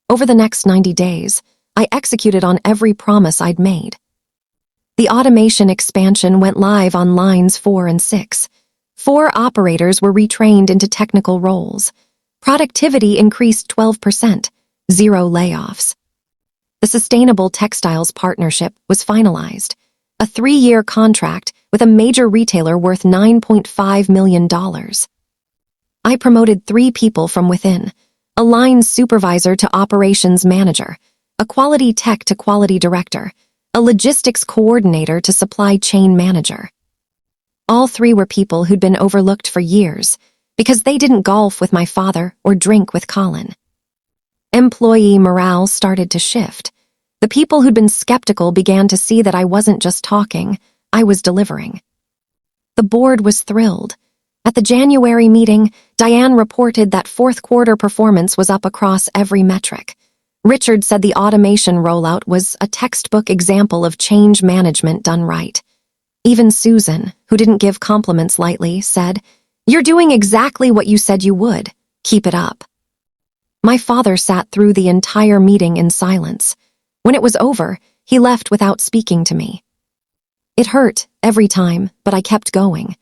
Over the next 90 days, I executed on every promise I'd made. The automation expansion went live on lines 4 and 6. 4 operators were retrained into technical roles. Productivity increased 12%, 0 layoffs. The Sustainable Textiles Partnership was finalized, a 3-year contract with a major retailer worth $9.5 million. I promoted 3 people from within, a line supervisor to operations manager, a quality tech to quality director, a logistics coordinator to supply chain manager. All 3 were people who'd been overlooked for years because they didn't golf with my father or drink with Colin. Employee morale started to shift. The people who'd been skeptical began to see that I wasn't just talking, I was delivering. The board was thrilled. At the January meeting, Diane reported that fourth quarter performance was up across every metric. Richard said the automation rollout was a textbook example of change management done right. Even Susan, who didn't give compliments lightly, said, "You're doing exactly what you said you would. Keep it up." My father sat through the entire meeting in silence. When it was over, he left without speaking to me. It hurt every time, but I kept going.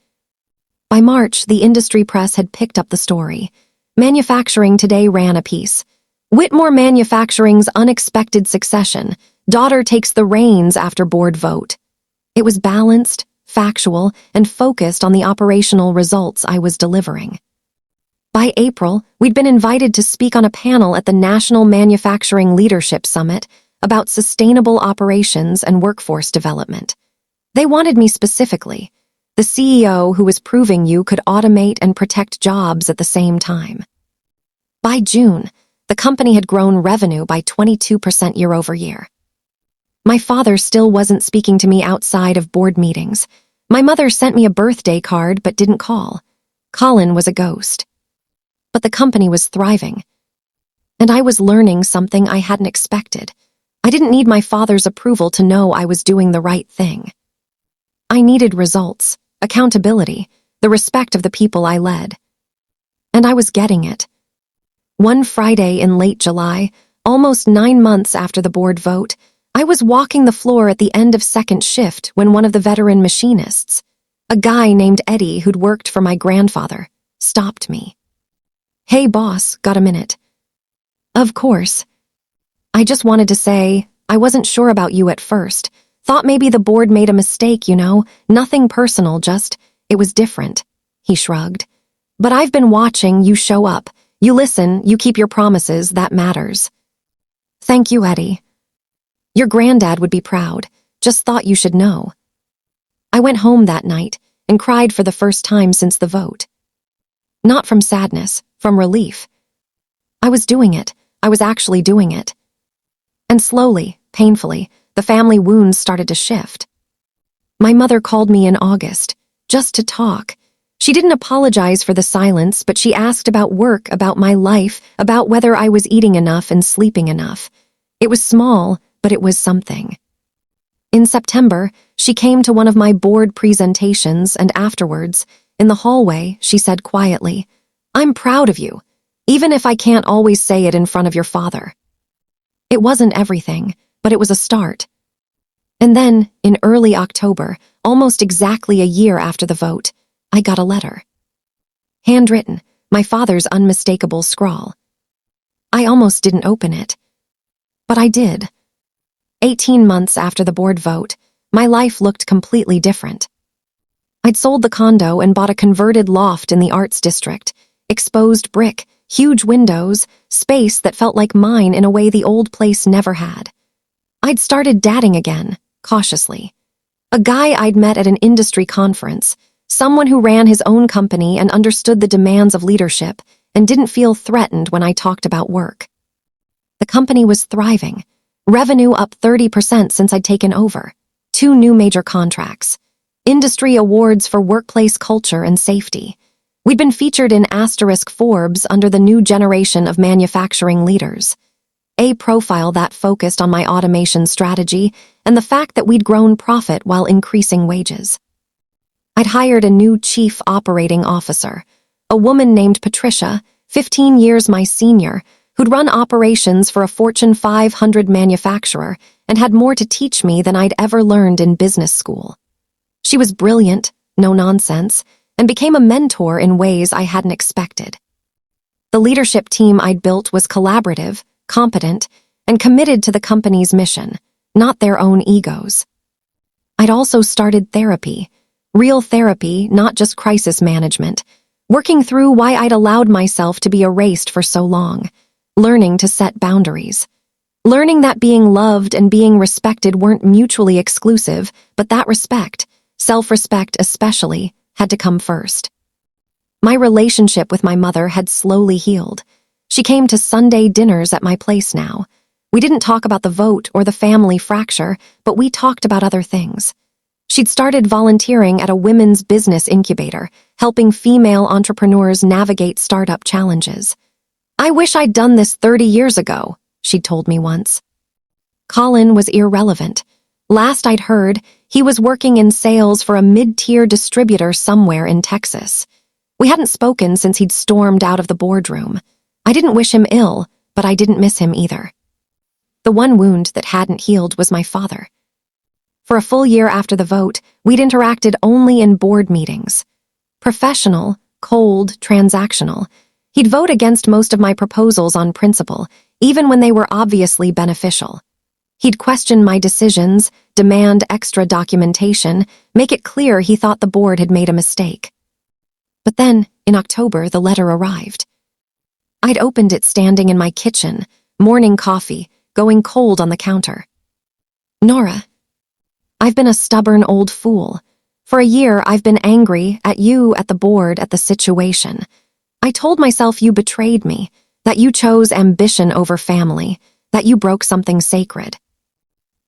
By March, the industry press had picked up the story. Manufacturing Today ran a piece. "Whitmore Manufacturing's unexpected succession. Daughter takes the reins after board vote." It was balanced, factual, and focused on the operational results I was delivering. By April, we'd been invited to speak on a panel at the National Manufacturing Leadership Summit about sustainable operations and workforce development. They wanted me specifically, the CEO who was proving you could automate and protect jobs at the same time. By June, the company had grown revenue by 22% year over year. My father still wasn't speaking to me outside of board meetings. My mother sent me a birthday card but didn't call. Colin was a ghost. But the company was thriving. And I was learning something I hadn't expected. I didn't need my father's approval to know I was doing the right thing. I needed results, accountability, the respect of the people I led. And I was getting it. One Friday in late July, almost 9 months after the board vote, I was walking the floor at the end of second shift when one of the veteran machinists, a guy named Eddie who'd worked for my grandfather, stopped me. "Hey boss, got a minute?" "Of course." "I just wanted to say, I wasn't sure about you at first. Thought maybe the board made a mistake, you know, nothing personal, just, it was different." He shrugged. "But I've been watching you show up. You listen, you keep your promises, that matters." "Thank you, Eddie. Your granddad would be proud. Just thought you should know." I went home that night and cried for the first time since the vote. Not from sadness, from relief. I was doing it. I was actually doing it. And slowly, painfully, the family wounds started to shift. My mother called me in August, just to talk. She didn't apologize for the silence, but she asked about work, about my life, about whether I was eating enough and sleeping enough. It was small, but it was something. In September, she came to one of my board presentations, and afterwards, in the hallway, she said quietly, "I'm proud of you, even if I can't always say it in front of your father." It wasn't everything, but it was a start. And then, in early October, almost exactly a year after the vote, I got a letter. Handwritten, my father's unmistakable scrawl. I almost didn't open it. But I did. 18 months after the board vote, my life looked completely different. I'd sold the condo and bought a converted loft in the Arts District, exposed brick, huge windows, space that felt like mine in a way the old place never had. I'd started dadding again, cautiously. A guy I'd met at an industry conference, someone who ran his own company and understood the demands of leadership and didn't feel threatened when I talked about work. The company was thriving. Revenue up 30% since I'd taken over. 2 new major contracts. Industry awards for workplace culture and safety. We'd been featured in *Forbes under the new generation of manufacturing leaders. A profile that focused on my automation strategy and the fact that we'd grown profit while increasing wages. I'd hired a new chief operating officer, a woman named Patricia, 15 years my senior, who'd run operations for a Fortune 500 manufacturer and had more to teach me than I'd ever learned in business school. She was brilliant, no nonsense, and became a mentor in ways I hadn't expected. The leadership team I'd built was collaborative, competent, and committed to the company's mission, not their own egos. I'd also started therapy, real therapy, not just crisis management, working through why I'd allowed myself to be erased for so long, learning to set boundaries, learning that being loved and being respected weren't mutually exclusive, but that respect, self-respect especially, had to come first. My relationship with my mother had slowly healed. She came to Sunday dinners at my place now. We didn't talk about the vote or the family fracture, but we talked about other things. She'd started volunteering at a women's business incubator, helping female entrepreneurs navigate startup challenges. "I wish I'd done this 30 years ago," she'd told me once. Colin was irrelevant. Last I'd heard, he was working in sales for a mid-tier distributor somewhere in Texas. We hadn't spoken since he'd stormed out of the boardroom. I didn't wish him ill, but I didn't miss him either. The one wound that hadn't healed was my father. For a full year after the vote, we'd interacted only in board meetings. Professional, cold, transactional. He'd vote against most of my proposals on principle, even when they were obviously beneficial. He'd question my decisions, demand extra documentation, make it clear he thought the board had made a mistake. But then, in October, the letter arrived. I'd opened it standing in my kitchen, morning coffee, going cold on the counter. "Nora, I've been a stubborn old fool. For a year, I've been angry at you, at the board, at the situation. I told myself you betrayed me, that you chose ambition over family, that you broke something sacred.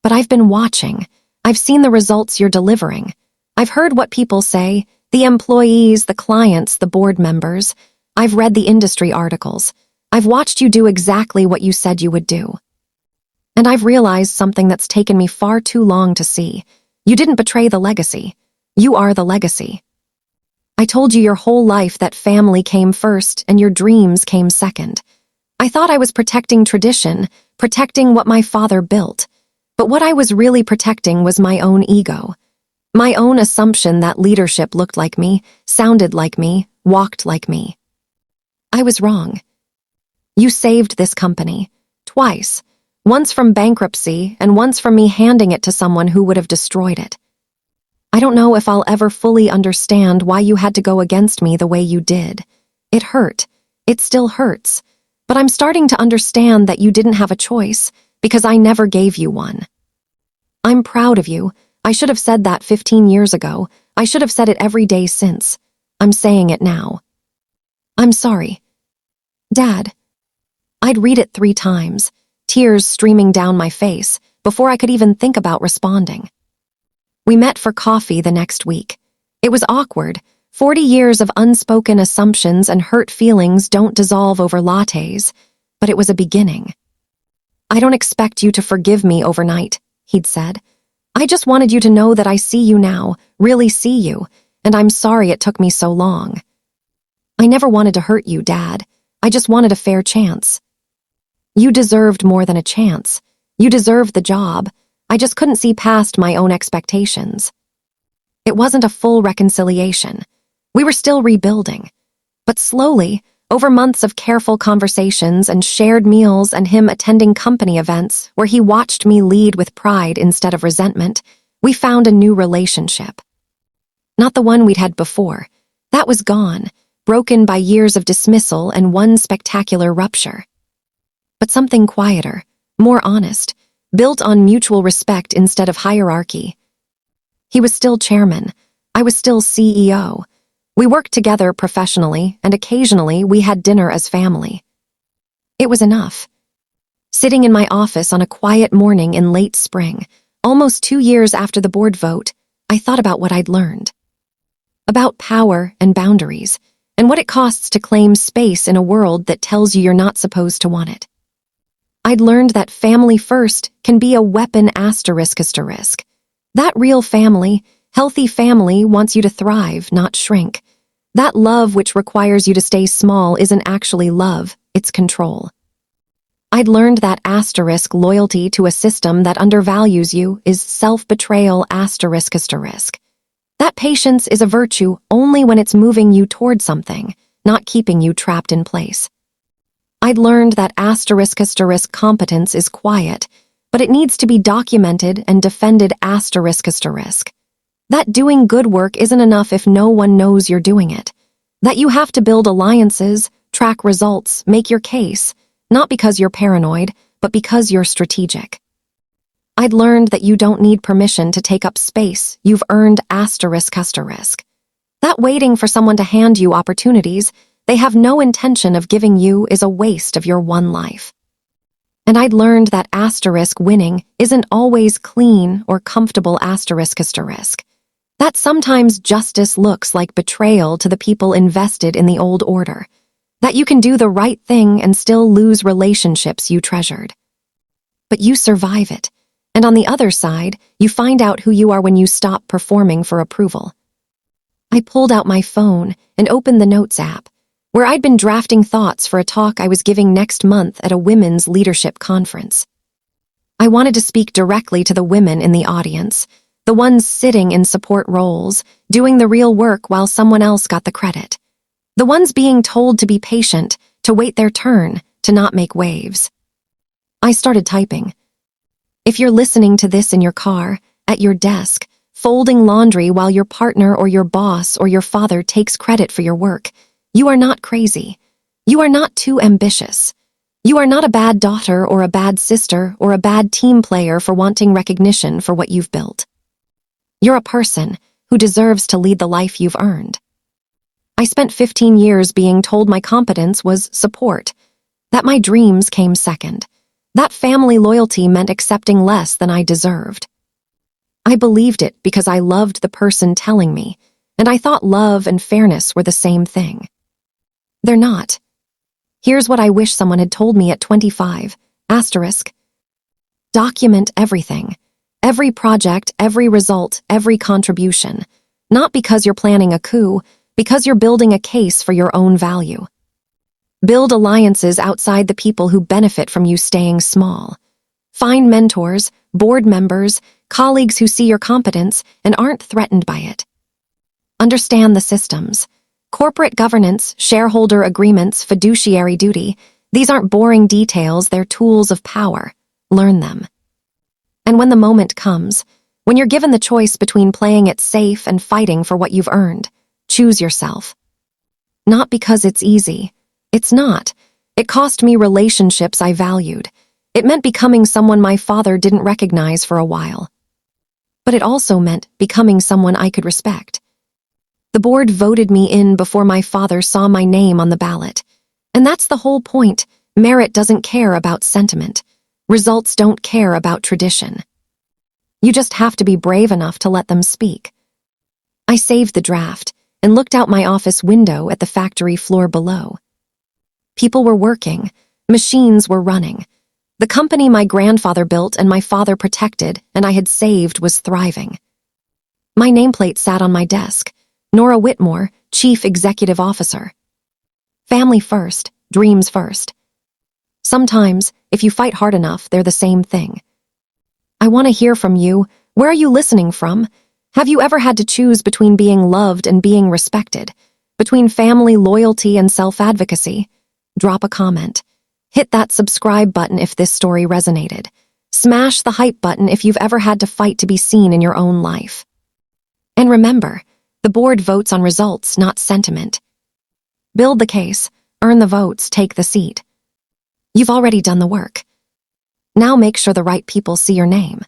But I've been watching. I've seen the results you're delivering. I've heard what people say, the employees, the clients, the board members. I've read the industry articles. I've watched you do exactly what you said you would do. And I've realized something that's taken me far too long to see. You didn't betray the legacy. You are the legacy. I told you your whole life that family came first and your dreams came second. I thought I was protecting tradition, protecting what my father built. But what I was really protecting was my own ego. My own assumption that leadership looked like me, sounded like me, walked like me. I was wrong. You saved this company. Twice. Once from bankruptcy and once from me handing it to someone who would have destroyed it. I don't know if I'll ever fully understand why you had to go against me the way you did. It hurt. It still hurts. But I'm starting to understand that you didn't have a choice, because I never gave you one. I'm proud of you. I should have said that 15 years ago. I should have said it every day since. I'm saying it now. I'm sorry. Dad. I'd read it 3 times, tears streaming down my face, before I could even think about responding. We met for coffee the next week. It was awkward. 40 years of unspoken assumptions and hurt feelings don't dissolve over lattes, but it was a beginning. "I don't expect you to forgive me overnight," he'd said. "I just wanted you to know that I see you now, really see you, and I'm sorry it took me so long. I never wanted to hurt you, Dad. I just wanted a fair chance. You deserved more than a chance. You deserved the job. I just couldn't see past my own expectations." It wasn't a full reconciliation. We were still rebuilding. But slowly, over months of careful conversations and shared meals and him attending company events where he watched me lead with pride instead of resentment, we found a new relationship. Not the one we'd had before. That was gone, broken by years of dismissal and one spectacular rupture. But something quieter, more honest, built on mutual respect instead of hierarchy. He was still chairman. I was still CEO. We worked together professionally, and occasionally we had dinner as family. It was enough. Sitting in my office on a quiet morning in late spring, almost 2 years after the board vote, I thought about what I'd learned. About power and boundaries, and what it costs to claim space in a world that tells you you're not supposed to want it. I'd learned that family first can be a weapon asterisk. That real family, healthy family wants you to thrive, not shrink. That love which requires you to stay small isn't actually love, it's control. I'd learned that asterisk loyalty to a system that undervalues you is self-betrayal asterisk. That patience is a virtue only when it's moving you toward something, not keeping you trapped in place. I'd learned that asterisk competence is quiet, but it needs to be documented and defended asterisk. That doing good work isn't enough if no one knows you're doing it. That you have to build alliances, track results, make your case, not because you're paranoid, but because you're strategic. I'd learned that you don't need permission to take up space you've earned asterisk. That waiting for someone to hand you opportunities they have no intention of giving you is a waste of your one life. And I'd learned that asterisk winning isn't always clean or comfortable asterisk. That sometimes justice looks like betrayal to the people invested in the old order. That you can do the right thing and still lose relationships you treasured. But you survive it, and on the other side, you find out who you are when you stop performing for approval. I pulled out my phone and opened the Notes app, where I'd been drafting thoughts for a talk I was giving next month at a women's leadership conference. I wanted to speak directly to the women in the audience, the ones sitting in support roles, doing the real work while someone else got the credit. The ones being told to be patient, to wait their turn, to not make waves. I started typing. If you're listening to this in your car, at your desk, folding laundry while your partner or your boss or your father takes credit for your work, you are not crazy. You are not too ambitious. You are not a bad daughter or a bad sister or a bad team player for wanting recognition for what you've built. You're a person who deserves to lead the life you've earned. I spent 15 years being told my competence was support, that my dreams came second, that family loyalty meant accepting less than I deserved. I believed it because I loved the person telling me, and I thought love and fairness were the same thing. They're not. Here's what I wish someone had told me at 25, asterisk. Document everything. Every project, every result, every contribution. Not because you're planning a coup, because you're building a case for your own value. Build alliances outside the people who benefit from you staying small. Find mentors, board members, colleagues who see your competence and aren't threatened by it. Understand the systems. Corporate governance, shareholder agreements, fiduciary duty, these aren't boring details, they're tools of power. Learn them. And when the moment comes, when you're given the choice between playing it safe and fighting for what you've earned, choose yourself. Not because it's easy. It's not. It cost me relationships I valued. It meant becoming someone my father didn't recognize for a while. But it also meant becoming someone I could respect. The board voted me in before my father saw my name on the ballot. And that's the whole point. Merit doesn't care about sentiment. Results don't care about tradition. You just have to be brave enough to let them speak. I saved the draft and looked out my office window at the factory floor below. People were working. Machines were running. The company my grandfather built and my father protected and I had saved was thriving. My nameplate sat on my desk. Nora Whitmore, Chief Executive Officer. Family first, dreams first. Sometimes, if you fight hard enough, they're the same thing. I want to hear from you. Where are you listening from? Have you ever had to choose between being loved and being respected? Between family loyalty and self-advocacy? Drop a comment. Hit that subscribe button if this story resonated. Smash the hype button if you've ever had to fight to be seen in your own life. And remember, the board votes on results, not sentiment. Build the case, earn the votes, take the seat. You've already done the work. Now make sure the right people see your name.